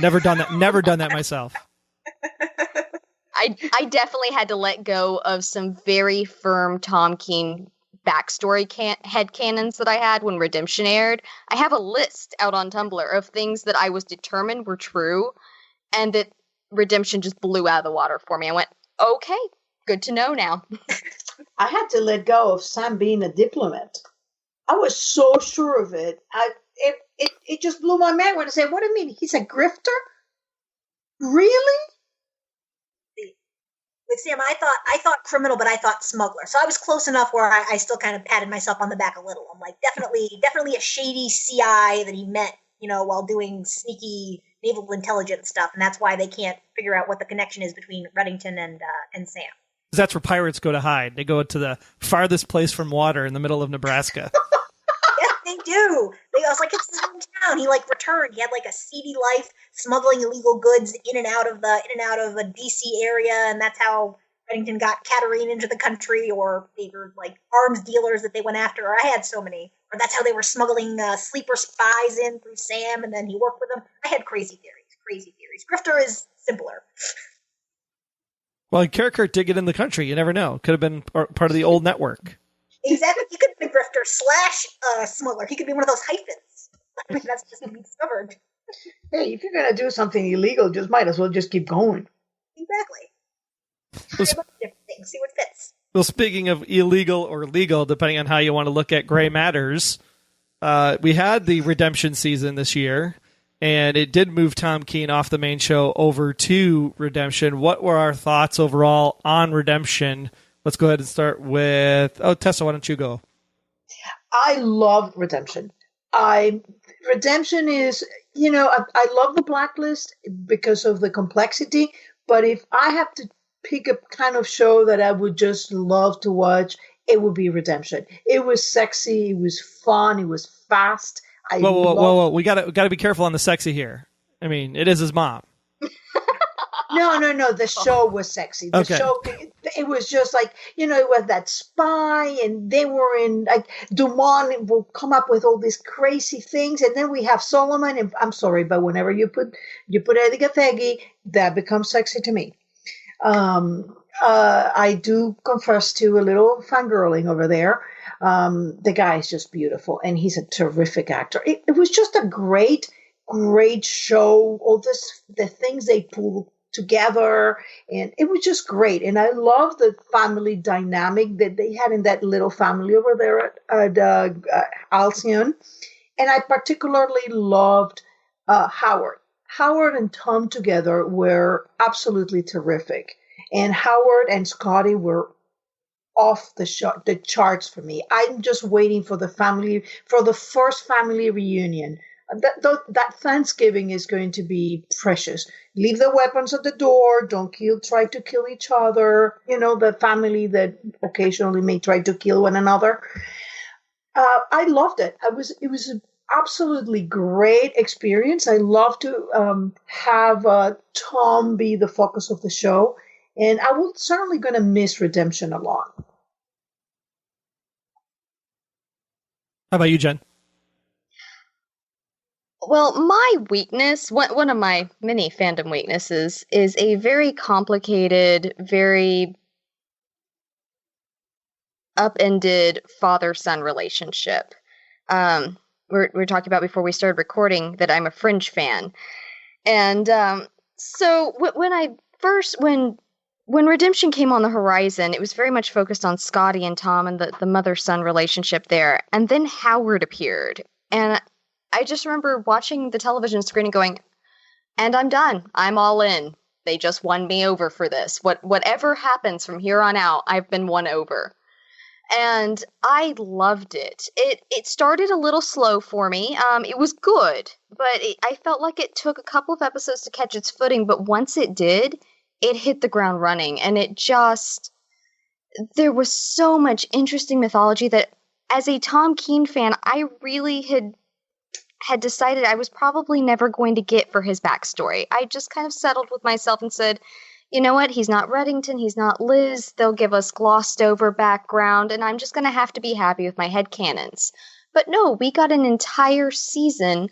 Never done that myself. I definitely had to let go of some very firm Tom King backstory headcanons that I had when Redemption aired. I have a list out on Tumblr of things that I was determined were true and that Redemption just blew out of the water for me. I went, okay, good to know now. I had to let go of Sam being a diplomat. I was so sure of it. It just blew my mind when I said, what do you mean? He's a grifter? Really? With Sam, I thought criminal, but I thought smuggler. So I was close enough where I still kind of patted myself on the back a little. I'm like, definitely a shady CI that he met, while doing sneaky naval intelligence stuff, and that's why they can't figure out what the connection is between Reddington and Sam. That's where pirates go to hide. They go to the farthest place from water in the middle of Nebraska. Yes, they do. I was like, it's his hometown. He returned. He had a seedy life, smuggling illegal goods in and out of a DC area, and that's how Reddington got Katarine into the country. Or they were arms dealers that they went after. Or I had so many. Or that's how they were smuggling sleeper spies in through Sam, and then he worked with them. I had crazy theories. Grifter is simpler. Well, Karakurt did get in the country. You never know. Could have been part of the old network. Exactly. He could be a grifter / smuggler. He could be one of those hyphens. I mean, that's just to be discovered. Hey, if you're going to do something illegal, might as well just keep going. Exactly. Try a bunch of different things. See what fits. Well, speaking of illegal or legal, depending on how you want to look at gray matters, we had the Redemption season this year, and it did move Tom Keene off the main show over to Redemption. What were our thoughts overall on Redemption? Let's go ahead and start with... Oh, Tessa, why don't you go? I love Redemption. Redemption is, I love the Blacklist because of the complexity, but if I have to pick a kind of show that I would just love to watch, it would be Redemption. It was sexy, it was fun, it was fast. Whoa. We gotta be careful on the sexy here. I mean, it is his mom. No. The show was sexy. The show, it was just it was that spy, and they were in Dumont will come up with all these crazy things, and then we have Solomon. And I'm sorry, but whenever you put Edgar Theggy, that becomes sexy to me. I do confess to a little fangirling over there. The guy is just beautiful, and he's a terrific actor. It was just a great show. All the things they pulled together, and it was just great. And I love the family dynamic that they had in that little family over there at Alcyon. And I particularly loved Howard. Howard and Tom together were absolutely terrific. And Howard and Scotty were off the charts for me. I'm just waiting for the first family reunion. That Thanksgiving is going to be precious. Leave the weapons at the door. Don't try to kill each other. The family that occasionally may try to kill one another. I loved it. It was an absolutely great experience. I love to have Tom be the focus of the show, and I will certainly going to miss Redemption a lot. How about you, Jen? Well, my weakness, one of my many fandom weaknesses, is a very complicated, very upended father-son relationship. We're talking about before we started recording that I'm a Fringe fan, and so when Redemption came on the horizon, it was very much focused on Scotty and Tom and the mother-son relationship there, and then Howard appeared, and I just remember watching the television screen and going, and I'm done. I'm all in. They just won me over for this. Whatever happens from here on out, I've been won over. And I loved it. It started a little slow for me. It was good, but I felt like it took a couple of episodes to catch its footing. But once it did, it hit the ground running. And there was so much interesting mythology that as a Tom Keen fan, I really had decided I was probably never going to get for his backstory. I just kind of settled with myself and said, you know what? He's not Reddington. He's not Liz. They'll give us glossed over background, and I'm just going to have to be happy with my headcanons. But no, we got an entire season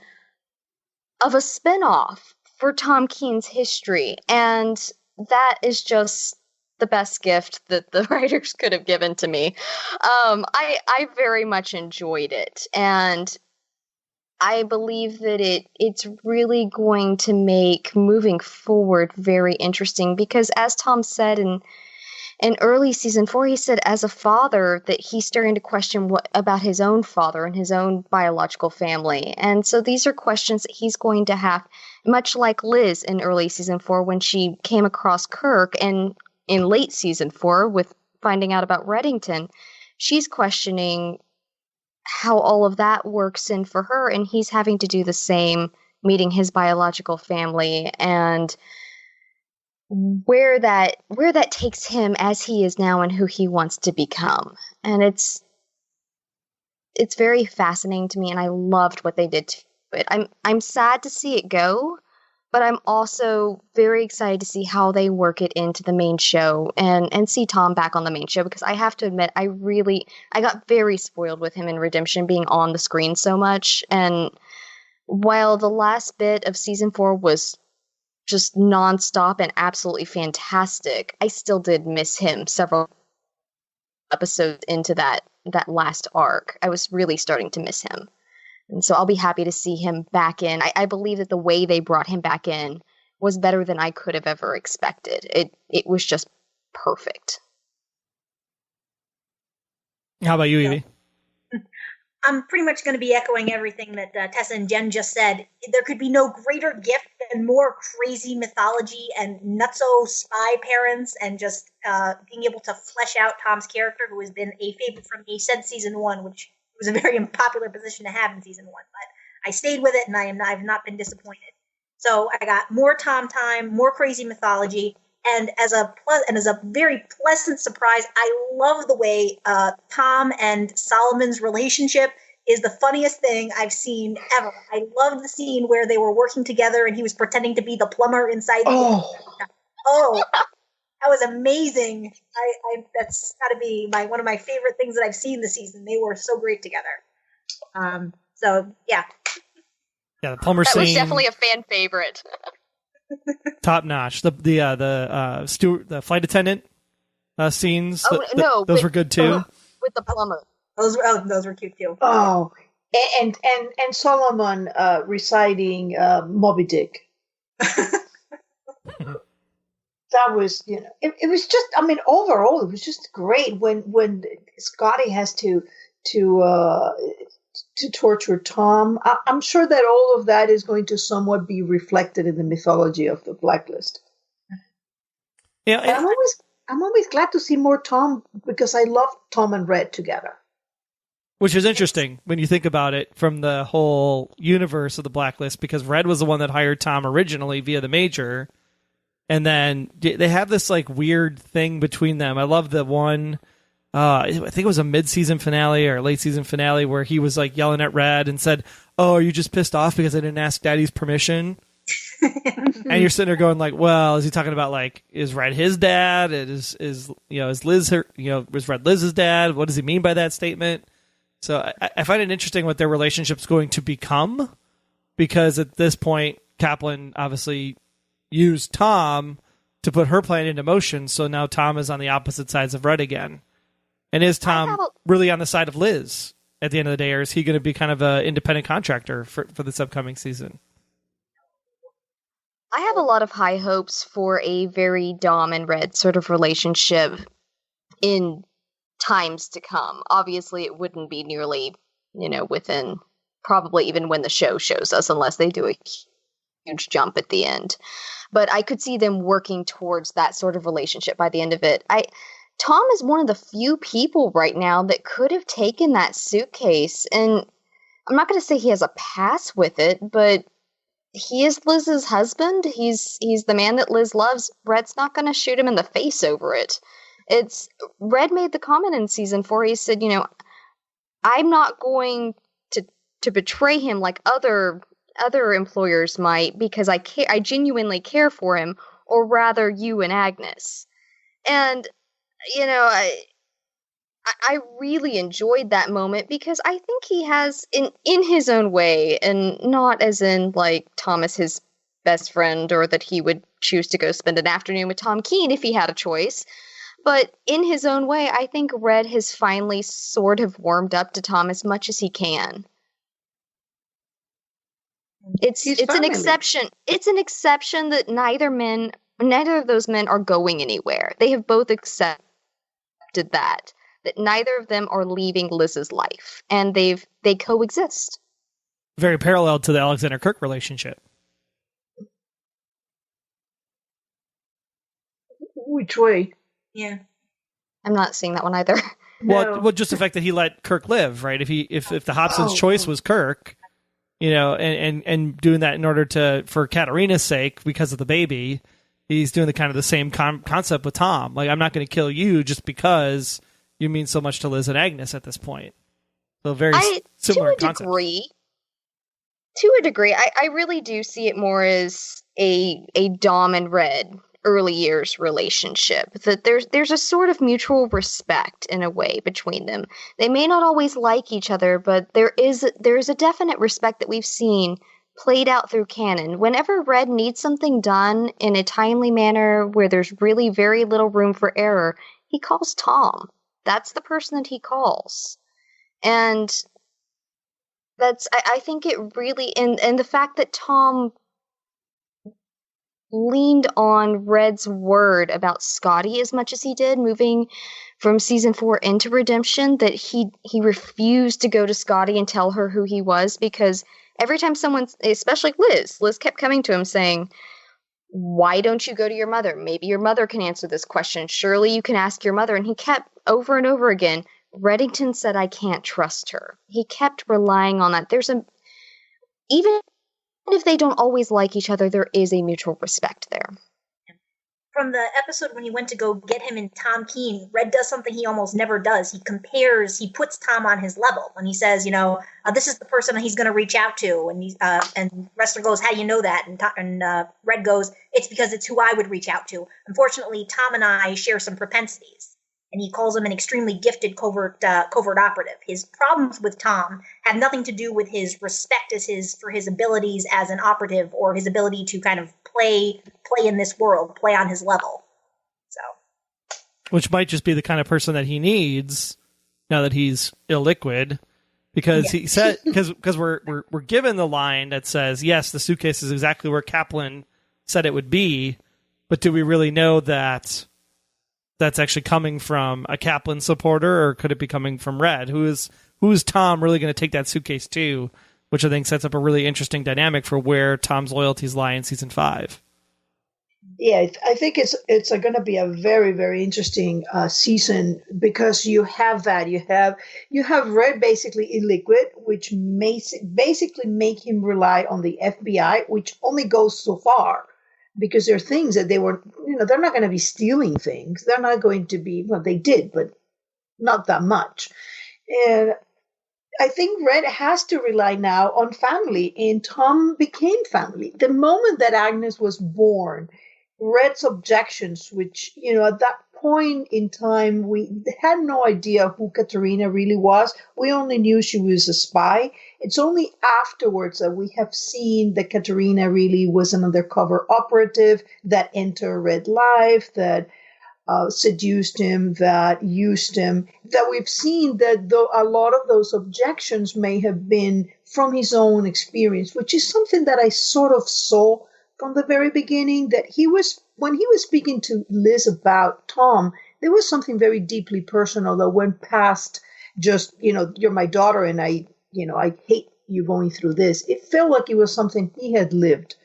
of a spinoff for Tom Keen's history, and that is just the best gift that the writers could have given to me. I very much enjoyed it, and I believe that it's really going to make moving forward very interesting because, as Tom said in early season 4, he said as a father that he's starting to question what about his own father and his own biological family. And so these are questions that he's going to have, much like Liz in early season 4 when she came across Kirk, and in late season 4 with finding out about Reddington, she's questioning how all of that works in for her, and he's having to do the same, meeting his biological family and where that takes him as he is now and who he wants to become. And it's very fascinating to me, and I loved what they did to it. I'm sad to see it go, but I'm also very excited to see how they work it into the main show and see Tom back on the main show, because I have to admit, I got very spoiled with him in Redemption being on the screen so much. And while the last bit of season 4 was just nonstop and absolutely fantastic, I still did miss him several episodes into that last arc. I was really starting to miss him. And so I'll be happy to see him back in. I believe that the way they brought him back in was better than I could have ever expected. It was just perfect. How about you, Evie? I'm pretty much going to be echoing everything that Tessa and Jen just said. There could be no greater gift than more crazy mythology and nutso spy parents, and just being able to flesh out Tom's character, who has been a favorite from me since season 1, which was a very unpopular position to have in season 1, but I stayed with it, and I've not been disappointed. So I got more Tom time, more crazy mythology, and as a very pleasant surprise, I love the way Tom and Solomon's relationship is the funniest thing I've seen ever. I loved the scene where they were working together, and he was pretending to be the plumber inside. That was amazing. That's got to be one of my favorite things that I've seen this season. They were so great together. So yeah. Yeah, the plumber scene was definitely a fan favorite. Top notch. The flight attendant scenes. Those were good too. With the plumber. Those were cute too. Oh, and Solomon reciting Moby Dick. That was, it was just, overall, it was just great when Scotty has to to torture Tom. I'm sure that all of that is going to somewhat be reflected in the mythology of the Blacklist. Yeah, And I'm always glad to see more Tom because I love Tom and Red together. which is interesting when you think about it from the whole universe of the Blacklist, because Red was the one that hired Tom originally via the Major, and then they have this like weird thing between them. I love the one. I think it was a mid-season finale or late season finale where he was like yelling at Red and said, "Oh, are you just pissed off because I didn't ask Daddy's permission?" And you're sitting there going like, "Well, is he talking about like is Red his dad? Is Liz her? Was Red Liz's dad? What does he mean by that statement?" So I find it interesting what their relationship's going to become, because at this point, Kaplan obviously used Tom to put her plan into motion. So now Tom is on the opposite sides of Red again. And is Tom really on the side of Liz at the end of the day, or is he going to be kind of an independent contractor for this upcoming season? I have a lot of high hopes for a very Dom and Red sort of relationship in times to come. Obviously, it wouldn't be nearly, within probably even when the show shows us, unless they do a huge jump at the end. But I could see them working towards that sort of relationship by the end of it. Tom is one of the few people right now that could have taken that suitcase, and I'm not going to say he has a pass with it, but he is Liz's husband. He's the man that Liz loves. Red's not going to shoot him in the face over it. Red made the comment in season 4. He said, I'm not going to betray him like other employers might, because I genuinely care for him, or rather you and Agnes. And I really enjoyed that moment, because I think he has, in his own way, and not as in like Thomas his best friend, or that he would choose to go spend an afternoon with Tom Keene if he had a choice. But in his own way, I think Red has finally sort of warmed up to Tom as much as he can. It's an exception. It's an exception that neither of those men are going anywhere. They have both accepted that neither of them are leaving Liz's life, and they coexist. Very parallel to the Alexander Kirk relationship. Which way? Yeah. I'm not seeing that one either. No. Well, just the fact that he let Kirk live, right? If the Hobson's choice was Kirk, and doing that in order for Katarina's sake, because of the baby, he's doing the same concept with Tom. Like, I'm not going to kill you just because you mean so much to Liz and Agnes at this point. So very similar concept. To a degree, I really do see it more as a Dom and Red early years relationship, that there's a sort of mutual respect in a way between them. They may not always like each other, but there is a definite respect that we've seen played out through canon. Whenever Red needs something done in a timely manner where there's really very little room for error, he calls Tom. That's the person that he calls. And I think it really, and the fact that Tom leaned on Red's word about Scotty as much as he did, moving from season 4 into Redemption, that he refused to go to Scotty and tell her who he was, because every time someone, especially Liz kept coming to him saying, why don't you go to your mother? Maybe your mother can answer this question. Surely you can ask your mother. And he kept over and over again, Reddington said, I can't trust her. He kept relying on that. Even if they don't always like each other, there is a mutual respect there. From the episode when he went to go get him and Tom Keene, Red does something he almost never does. He puts Tom on his level, and he says, this is the person he's going to reach out to. And Wrestler goes, how do you know that? And Red goes, it's because it's who I would reach out to. Unfortunately, Tom and I share some propensities. And he calls him an extremely gifted covert operative. His problems with Tom have nothing to do with his respect for his abilities as an operative, or his ability to kind of play in this world, play on his level. So, which might just be the kind of person that he needs now that he's illiquid, because he said because we're given the line that says, yes, the suitcase is exactly where Kaplan said it would be, but do we really know that that's actually coming from a Kaplan supporter, or could it be coming from Red, who is who's Tom really going to take that suitcase to, which I think sets up a really interesting dynamic for where Tom's loyalties lie in season 5. Yeah, I think it's going to be a very, very interesting season, because you have that you have Red basically illiquid, which basically make him rely on the FBI, which only goes so far, because there are things that they're not going to be stealing things. They're not going to be, well, they did, but not that much. And I think Red has to rely now on family, and Tom became family. The moment that Agnes was born, Red's objections, which, at that point in time, we had no idea who Katerina really was. We only knew she was a spy. It's only afterwards that we have seen that Katerina really was an undercover operative that entered Red's life, that seduced him, that used him, that we've seen that a lot of those objections may have been from his own experience, which is something that I sort of saw from the very beginning, that when he was speaking to Liz about Tom, there was something very deeply personal that went past just, you're my daughter and I hate you going through this. It felt like it was something he had lived,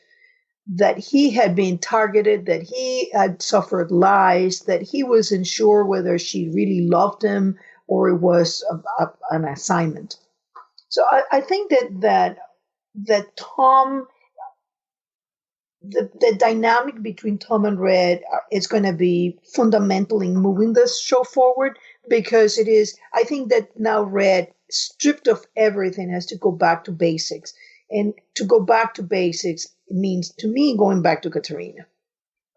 that he had been targeted, that he had suffered lies, that he wasn't sure whether she really loved him or it was an assignment. So I think that Tom, the dynamic between Tom and Red is going to be fundamental in moving this show forward, because I think that now Red, stripped of everything, has to go back to basics. And to go back to basics means, to me, going back to Katerina.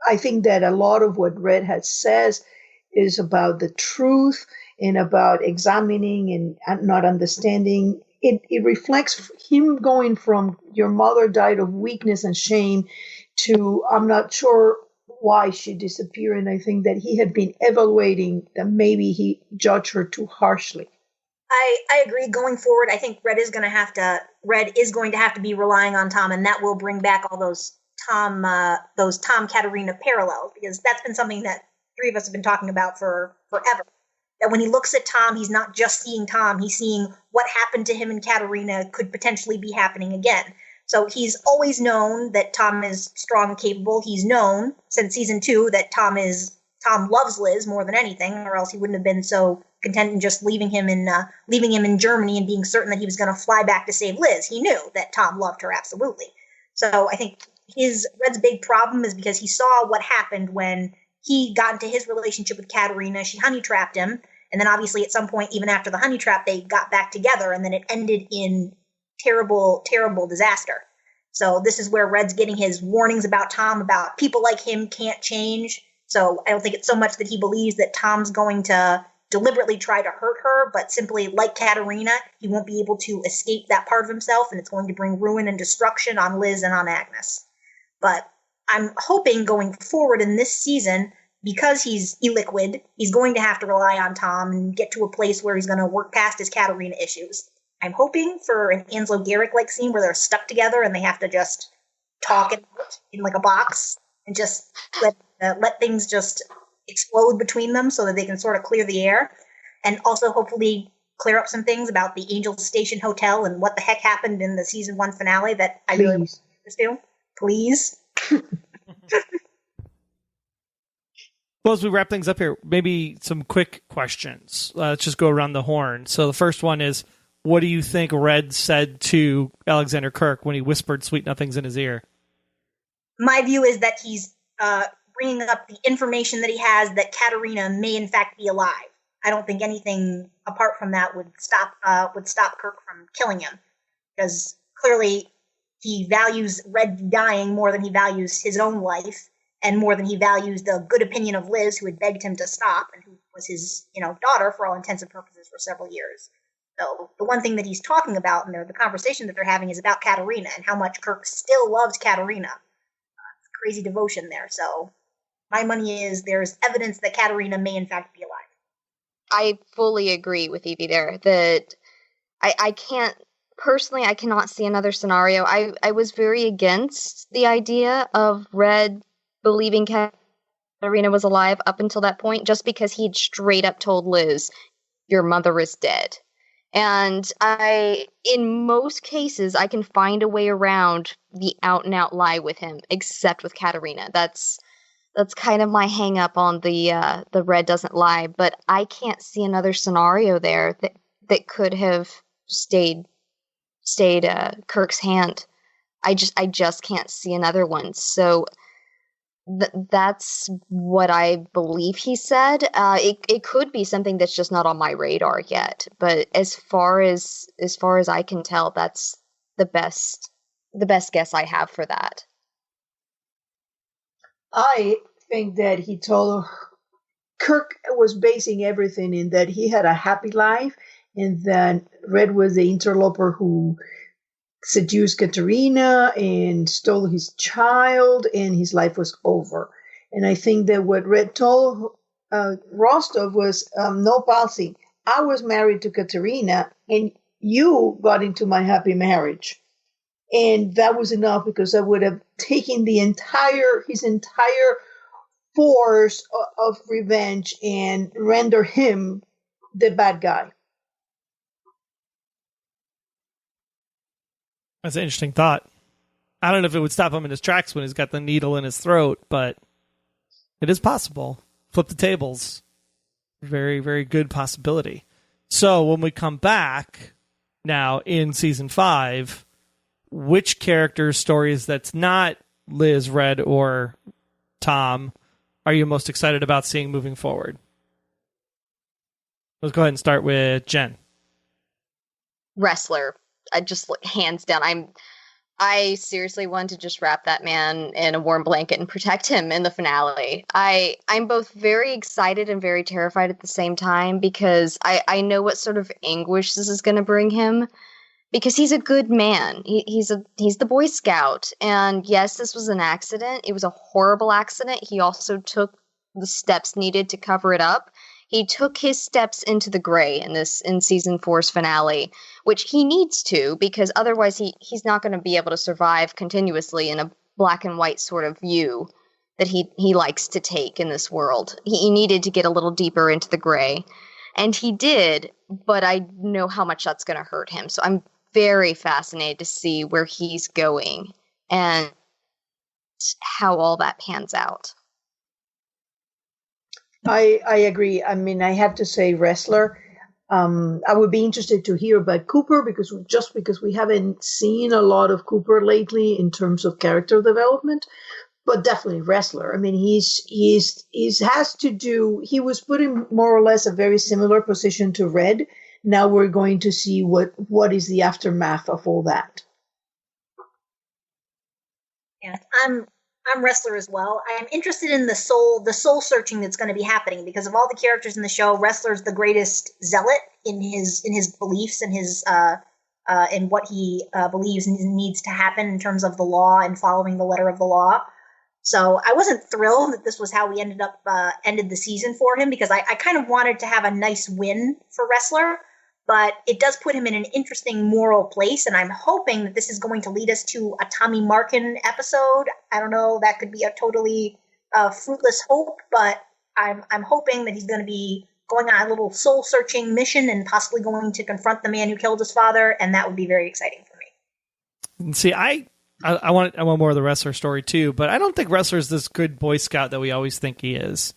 I think that a lot of what Red says is about the truth and about examining and not understanding. It reflects him going from your mother died of weakness and shame to I'm not sure why she disappeared. And I think that he had been evaluating that maybe he judged her too harshly. I agree. Going forward, I think Red is going to have to be relying on Tom, and that will bring back all those Tom Katerina parallels, because that's been something that three of us have been talking about for forever. That when he looks at Tom, he's not just seeing Tom; he's seeing what happened to him and Katerina could potentially be happening again. So he's always known that Tom is strong and capable. He's known since season 2 that Tom loves Liz more than anything, or else he wouldn't have been so content in just leaving him in Germany and being certain that he was going to fly back to save Liz. He knew that Tom loved her absolutely. So I think Red's big problem is because he saw what happened when he got into his relationship with Katerina. She honey trapped him, and then obviously at some point, even after the honey trap, they got back together, and then it ended in terrible, terrible disaster. So this is where Red's getting his warnings about Tom, about people like him can't change. So I don't think it's so much that he believes that Tom's going to deliberately try to hurt her, but simply, like Katerina, he won't be able to escape that part of himself, and it's going to bring ruin and destruction on Liz and on Agnes. But I'm hoping going forward in this season, because he's illiquid, he's going to have to rely on Tom and get to a place where he's going to work past his Katerina issues. I'm hoping for an Ansel Garrick-like scene where they're stuck together and they have to just talk it out in like a box and just let things just explode between them so that they can sort of clear the air, and also hopefully clear up some things about the Angel Station Hotel and what the heck happened in the season 1 finale that I really want to do. Please. Well, as we wrap things up here, maybe some quick questions. Let's just go around the horn. So the first one is, what do you think Red said to Alexander Kirk when he whispered sweet nothings in his ear? My view is that he's bringing up the information that he has that Katerina may in fact be alive. I don't think anything apart from that would stop Kirk from killing him, because clearly he values Red dying more than he values his own life, and more than he values the good opinion of Liz, who had begged him to stop and who was his daughter for all intents and purposes for several years. So the one thing that he's talking about, and the conversation that they're having, is about Katerina and how much Kirk still loves Katerina. Crazy devotion there. So my money is there's evidence that Katerina may in fact be alive. I fully agree with Evie there, that I cannot see another scenario. I was very against the idea of Red believing Katerina was alive up until that point, just because he'd straight up told Liz, your mother is dead. And in most cases, I can find a way around the out and out lie with him, except with Katarina. That's kind of my hang up on the Red doesn't lie, but I can't see another scenario there that could have stayed Kirk's hand. I just can't see another one. So that's what I believe he said. It could be something that's just not on my radar yet. But as far as I can tell, that's the best guess I have for that. I think that he told Kirk was basing everything in that he had a happy life, and that Red was the interloper who seduced Katerina and stole his child, and his life was over. And I think that what Red told Rostov was, no, Palsy, I was married to Katerina, and you got into my happy marriage. And that was enough, because I would have taken his entire force of revenge and render him the bad guy. That's an interesting thought. I don't know if it would stop him in his tracks when he's got the needle in his throat, but it is possible. Flip the tables. Very, very good possibility. So when we come back now in season 5, which character stories that's not Liz, Red, or Tom are you most excited about seeing moving forward? Let's go ahead and start with Jen. Wrestler. I just, hands down, I seriously want to just wrap that man in a warm blanket and protect him in the finale. I'm both very excited and very terrified at the same time, because I know what sort of anguish this is going to bring him, because he's a good man. He's the Boy Scout. And yes, this was an accident. It was a horrible accident. He also took the steps needed to cover it up. He took his steps into the gray in season 4's finale, which he needs to, because otherwise he's not going to be able to survive continuously in a black and white sort of view that he likes to take in this world. He needed to get a little deeper into the gray, and he did, but I know how much that's going to hurt him. So I'm very fascinated to see where he's going and how all that pans out. I agree. I mean, I have to say wrestler. I would be interested to hear about Cooper, because we haven't seen a lot of Cooper lately in terms of character development, but definitely wrestler. I mean, he was put in more or less a very similar position to Red. Now we're going to see what is the aftermath of all that. Yeah, I'm wrestler as well. I am interested in the soul searching that's going to be happening, because of all the characters in the show, wrestler's the greatest zealot in his beliefs and his in what he believes needs to happen in terms of the law and following the letter of the law. So I wasn't thrilled that this was how we ended the season for him, because I kind of wanted to have a nice win for wrestler. But it does put him in an interesting moral place, and I'm hoping that this is going to lead us to a Tommy Markin episode. I don't know, that could be a totally fruitless hope, but I'm hoping that he's going to be going on a little soul-searching mission and possibly going to confront the man who killed his father, and that would be very exciting for me. See, I want more of the wrestler story too, but I don't think wrestler's this good Boy Scout that we always think he is.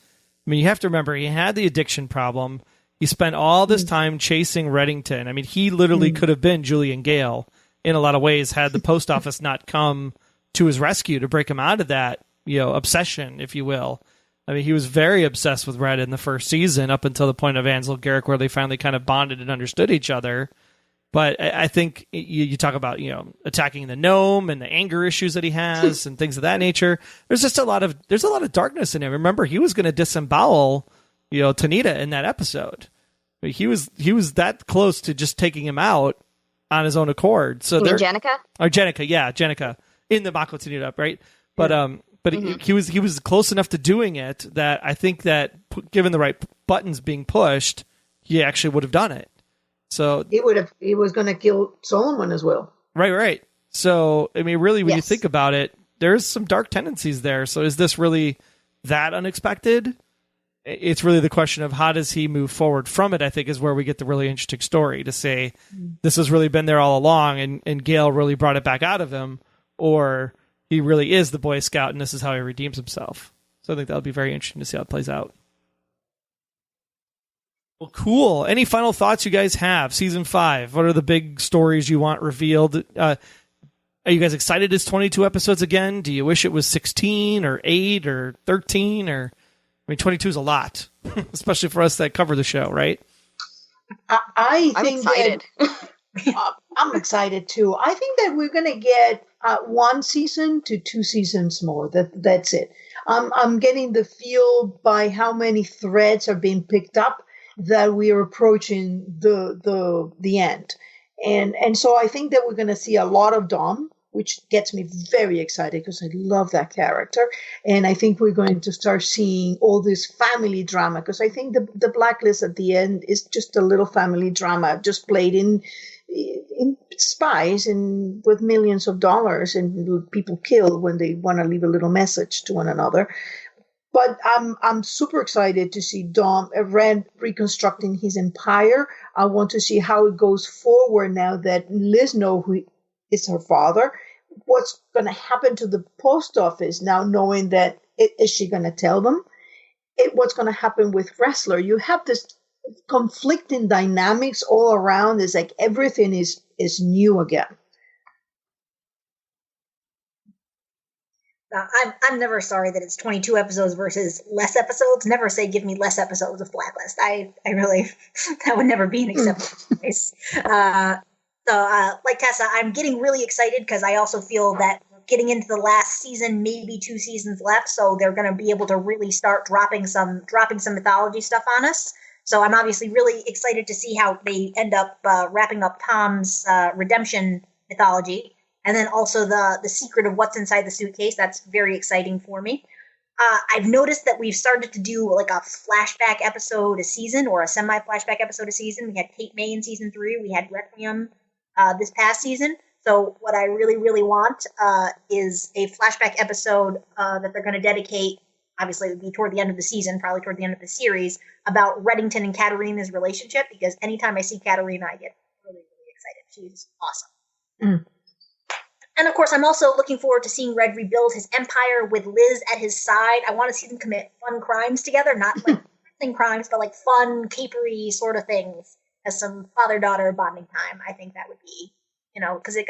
I mean, you have to remember, he had the addiction problem. He spent all this time chasing Reddington. I mean, he literally could have been Julian Gale in a lot of ways had the post office not come to his rescue to break him out of that, obsession, if you will. I mean, he was very obsessed with Red in the first season up until the point of Ansel Garrick, where they finally kind of bonded and understood each other. But I think you talk about, attacking the gnome and the anger issues that he has and things of that nature. There's a lot of darkness in him. Remember, he was going to disembowel Tanita in that episode. He was that close to just taking him out on his own accord. So Jenica? Or Jenica, yeah, Jenica in the Mako Tanita, right? But he was close enough to doing it that I think that given the right buttons being pushed, he actually would have done it. So he was going to kill Solomon as well. Right. So I mean, really, when you think about it, there's some dark tendencies there. So is this really that unexpected? it's really the question of how does he move forward from it, I think, is where we get the really interesting story to say this has really been there all along and Gale really brought it back out of him, or he really is the Boy Scout and this is how he redeems himself. So I think that'll be very interesting to see how it plays out. Well, cool. Any final thoughts you guys have? Season 5, what are the big stories you want revealed? Are you guys excited it's 22 episodes again? Do you wish it was 16 or 8 or 13 or... I mean, 22 is a lot, especially for us that cover the show, right? I'm excited. I'm excited too. I think that we're going to get 1 season to 2 seasons more. That's it. I'm getting the feel by how many threads are being picked up that we are approaching the end, and so I think that we're going to see a lot of Dom, which gets me very excited because I love that character. And I think we're going to start seeing all this family drama, because I think the Blacklist at the end is just a little family drama, just played in spies and with millions of dollars, and people killed when they want to leave a little message to one another. But I'm super excited to see Dom Red reconstructing his empire. I want to see how it goes forward now that Liz knows who is her father. What's going to happen to the post office now, knowing that is she going to tell them? What's going to happen with Wrestler? You have this conflicting dynamics all around. It's like everything is new again. I'm never sorry that it's 22 episodes versus less episodes. Never say give me less episodes of Blacklist. I really, that would never be an acceptable choice. So, like Tessa, I'm getting really excited because I also feel that we're getting into the last season, maybe 2 seasons left, so they're going to be able to really start dropping some mythology stuff on us. So I'm obviously really excited to see how they end up wrapping up Tom's redemption mythology, and then also the secret of what's inside the suitcase. That's very exciting for me. I've noticed that we've started to do like a flashback episode a season, or a semi-flashback episode a season. We had Kate May in season 3. We had Requiem this past season. So what I really, really want is a flashback episode that they're going to dedicate, obviously it would be toward the end of the season, probably toward the end of the series, about Reddington and Katarina's relationship, because anytime I see Katarina, I get really, really excited. She's awesome. And of course, I'm also looking forward to seeing Red rebuild his empire with Liz at his side. I want to see them commit fun crimes together, not like crimes, but like fun, capery sort of things as some father-daughter bonding time. I think that would be, because it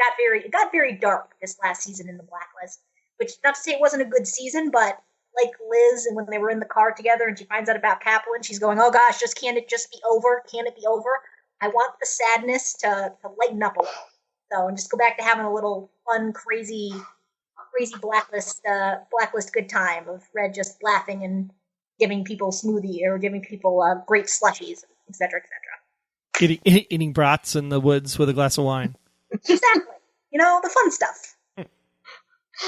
got very dark this last season in the Blacklist, which, not to say it wasn't a good season, but like Liz, and when they were in the car together and she finds out about Kaplan, she's going, oh gosh, can't it just be over? Can't it be over? I want the sadness to lighten up a little. So, and just go back to having a little fun, crazy Blacklist good time of Red just laughing and giving people smoothie or giving people great slushies, etc., etc. Eating brats in the woods with a glass of wine. Exactly. The fun stuff.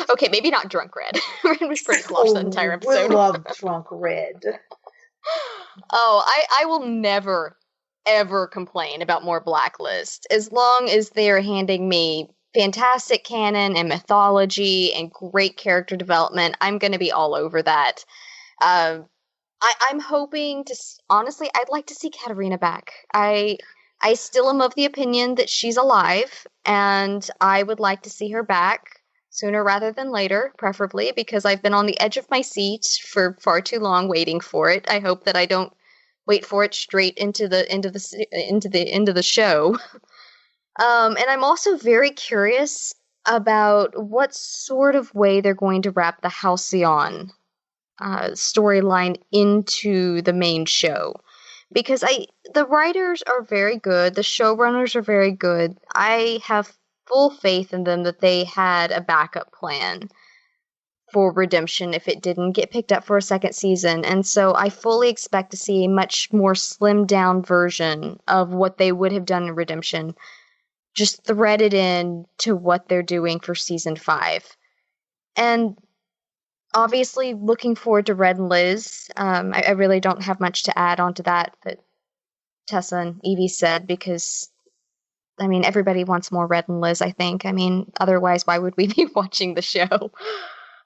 Okay, maybe not drunk Red. Red was pretty slosh that entire episode. We love drunk Red. I will never, ever complain about more Blacklist as long as they're handing me fantastic canon and mythology and great character development. I'm going to be all over that. I'm hoping to, honestly, I'd like to see Katarina back. I still am of the opinion that she's alive, and I would like to see her back sooner rather than later, preferably, because I've been on the edge of my seat for far too long waiting for it. I hope that I don't wait for it straight into the end of the show. And I'm also very curious about what sort of way they're going to wrap the Halcyon storyline into the main show, because the writers are very good, the showrunners are very good. I have full faith in them that they had a backup plan for Redemption if it didn't get picked up for a second season, and so I fully expect to see a much more slimmed down version of what they would have done in Redemption, just threaded in to what they're doing for season 5. And obviously looking forward to Red and Liz. I really don't have much to add on to that Tessa and Evie said, because everybody wants more Red and Liz, I think. Otherwise, why would we be watching the show?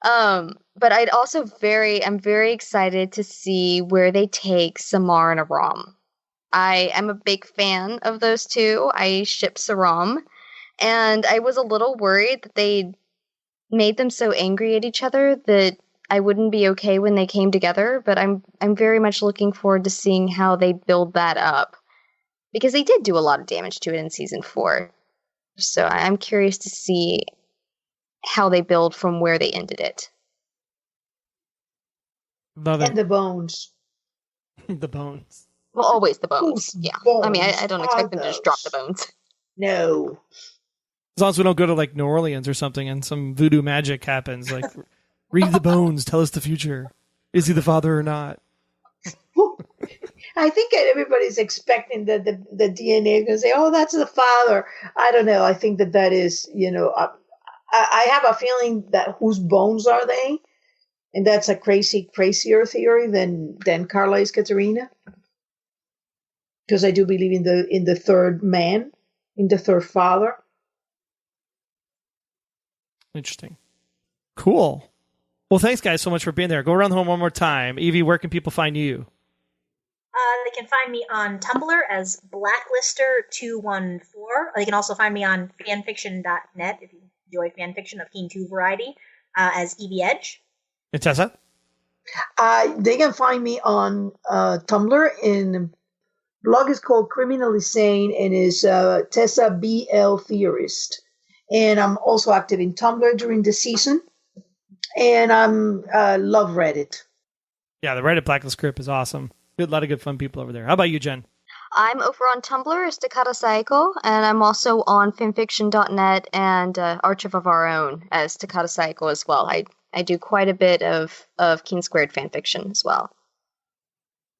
But I'm very excited to see where they take Samar and Aram. I am a big fan of those two. I ship Saram, and I was a little worried that they made them so angry at each other that I wouldn't be okay when they came together, but I'm very much looking forward to seeing how they build that up, because they did do a lot of damage to it in season 4. So I'm curious to see how they build from where they ended it. Love it. And the bones. The bones. Well, always the bones. Whose Yeah. bones I mean, I don't expect them to those? just drop the bones. No. As long as we don't go to like New Orleans or something and some voodoo magic happens, like read the bones, tell us the future. Is he the father or not? I think everybody's expecting that the DNA is going to say, "Oh, that's the father." I don't know. I think that is, I have a feeling that whose bones are they, and that's a crazier theory than Carla is Katerina, because I do believe in the third man, in the third father. Interesting. Cool. Well, thanks, guys, so much for being there. Go around the home one more time. Evie, where can people find you? They can find me on Tumblr as Blacklister214. They can also find me on fanfiction.net if you enjoy fanfiction of Keen 2 variety as Evie Edge. And Tessa? They can find me on Tumblr. In blog is called Criminally Sane and is Tessa BL Theorist. And I'm also active in Tumblr during the season. And I'm love Reddit. Yeah, the Reddit Blacklist group is awesome. A lot of good fun people over there. How about you, Jen? I'm over on Tumblr as Takata Saiko, and I'm also on fanfiction.net and Archive of Our Own as Takata Saiko as well. I do quite a bit of Keen Squared fanfiction as well.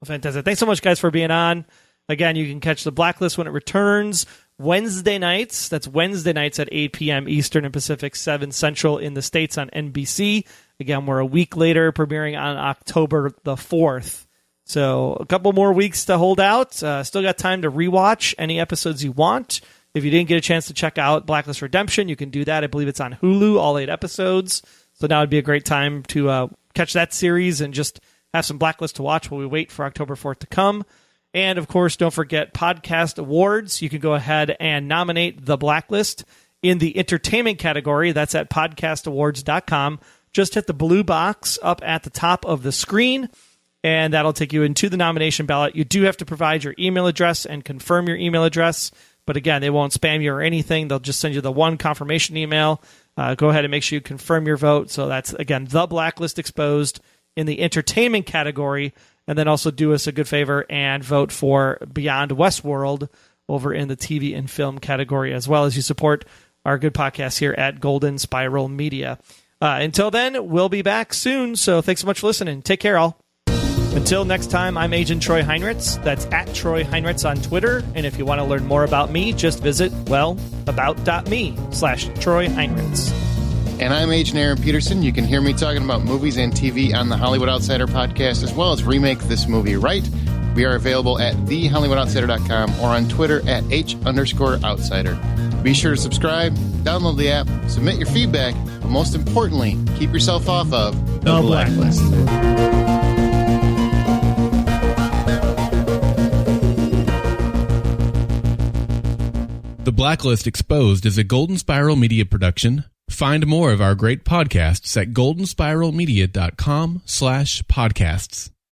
Well, fantastic. Thanks so much, guys, for being on. Again, you can catch the Blacklist when it returns Wednesday nights. That's Wednesday nights at 8 p.m. Eastern and Pacific, 7 Central in the States on NBC. Again, we're a week later, premiering on October the 4th. So a couple more weeks to hold out. Still got time to rewatch any episodes you want. If you didn't get a chance to check out Blacklist Redemption, you can do that. I believe it's on Hulu, all 8 episodes. So now would be a great time to catch that series and just have some Blacklist to watch while we wait for October 4th to come. And, of course, don't forget Podcast Awards. You can go ahead and nominate The Blacklist in the entertainment category. That's at podcastawards.com. Just hit the blue box up at the top of the screen, and that'll take you into the nomination ballot. You do have to provide your email address and confirm your email address. But, again, they won't spam you or anything. They'll just send you the one confirmation email. Go ahead and make sure you confirm your vote. So that's, again, The Blacklist Exposed in the entertainment category. And then also do us a good favor and vote for Beyond Westworld over in the TV and film category, as well as you support our good podcast here at Golden Spiral Media. Until then, we'll be back soon. So thanks so much for listening. Take care, all. Until next time, I'm Agent Troy Heinritz. That's at Troy Heinritz on Twitter. And if you want to learn more about me, just visit, about.me/Troy Heinritz. And I'm Agent Aaron Peterson. You can hear me talking about movies and TV on the Hollywood Outsider podcast, as well as Remake This Movie Right. We are available at thehollywoodoutsiders.com or on Twitter at H_outsider. Be sure to subscribe, download the app, submit your feedback, but most importantly, keep yourself off of the Blacklist. The Blacklist Exposed is a Golden Spiral Media production. Find more of our great podcasts at goldenspiralmedia.com/podcasts.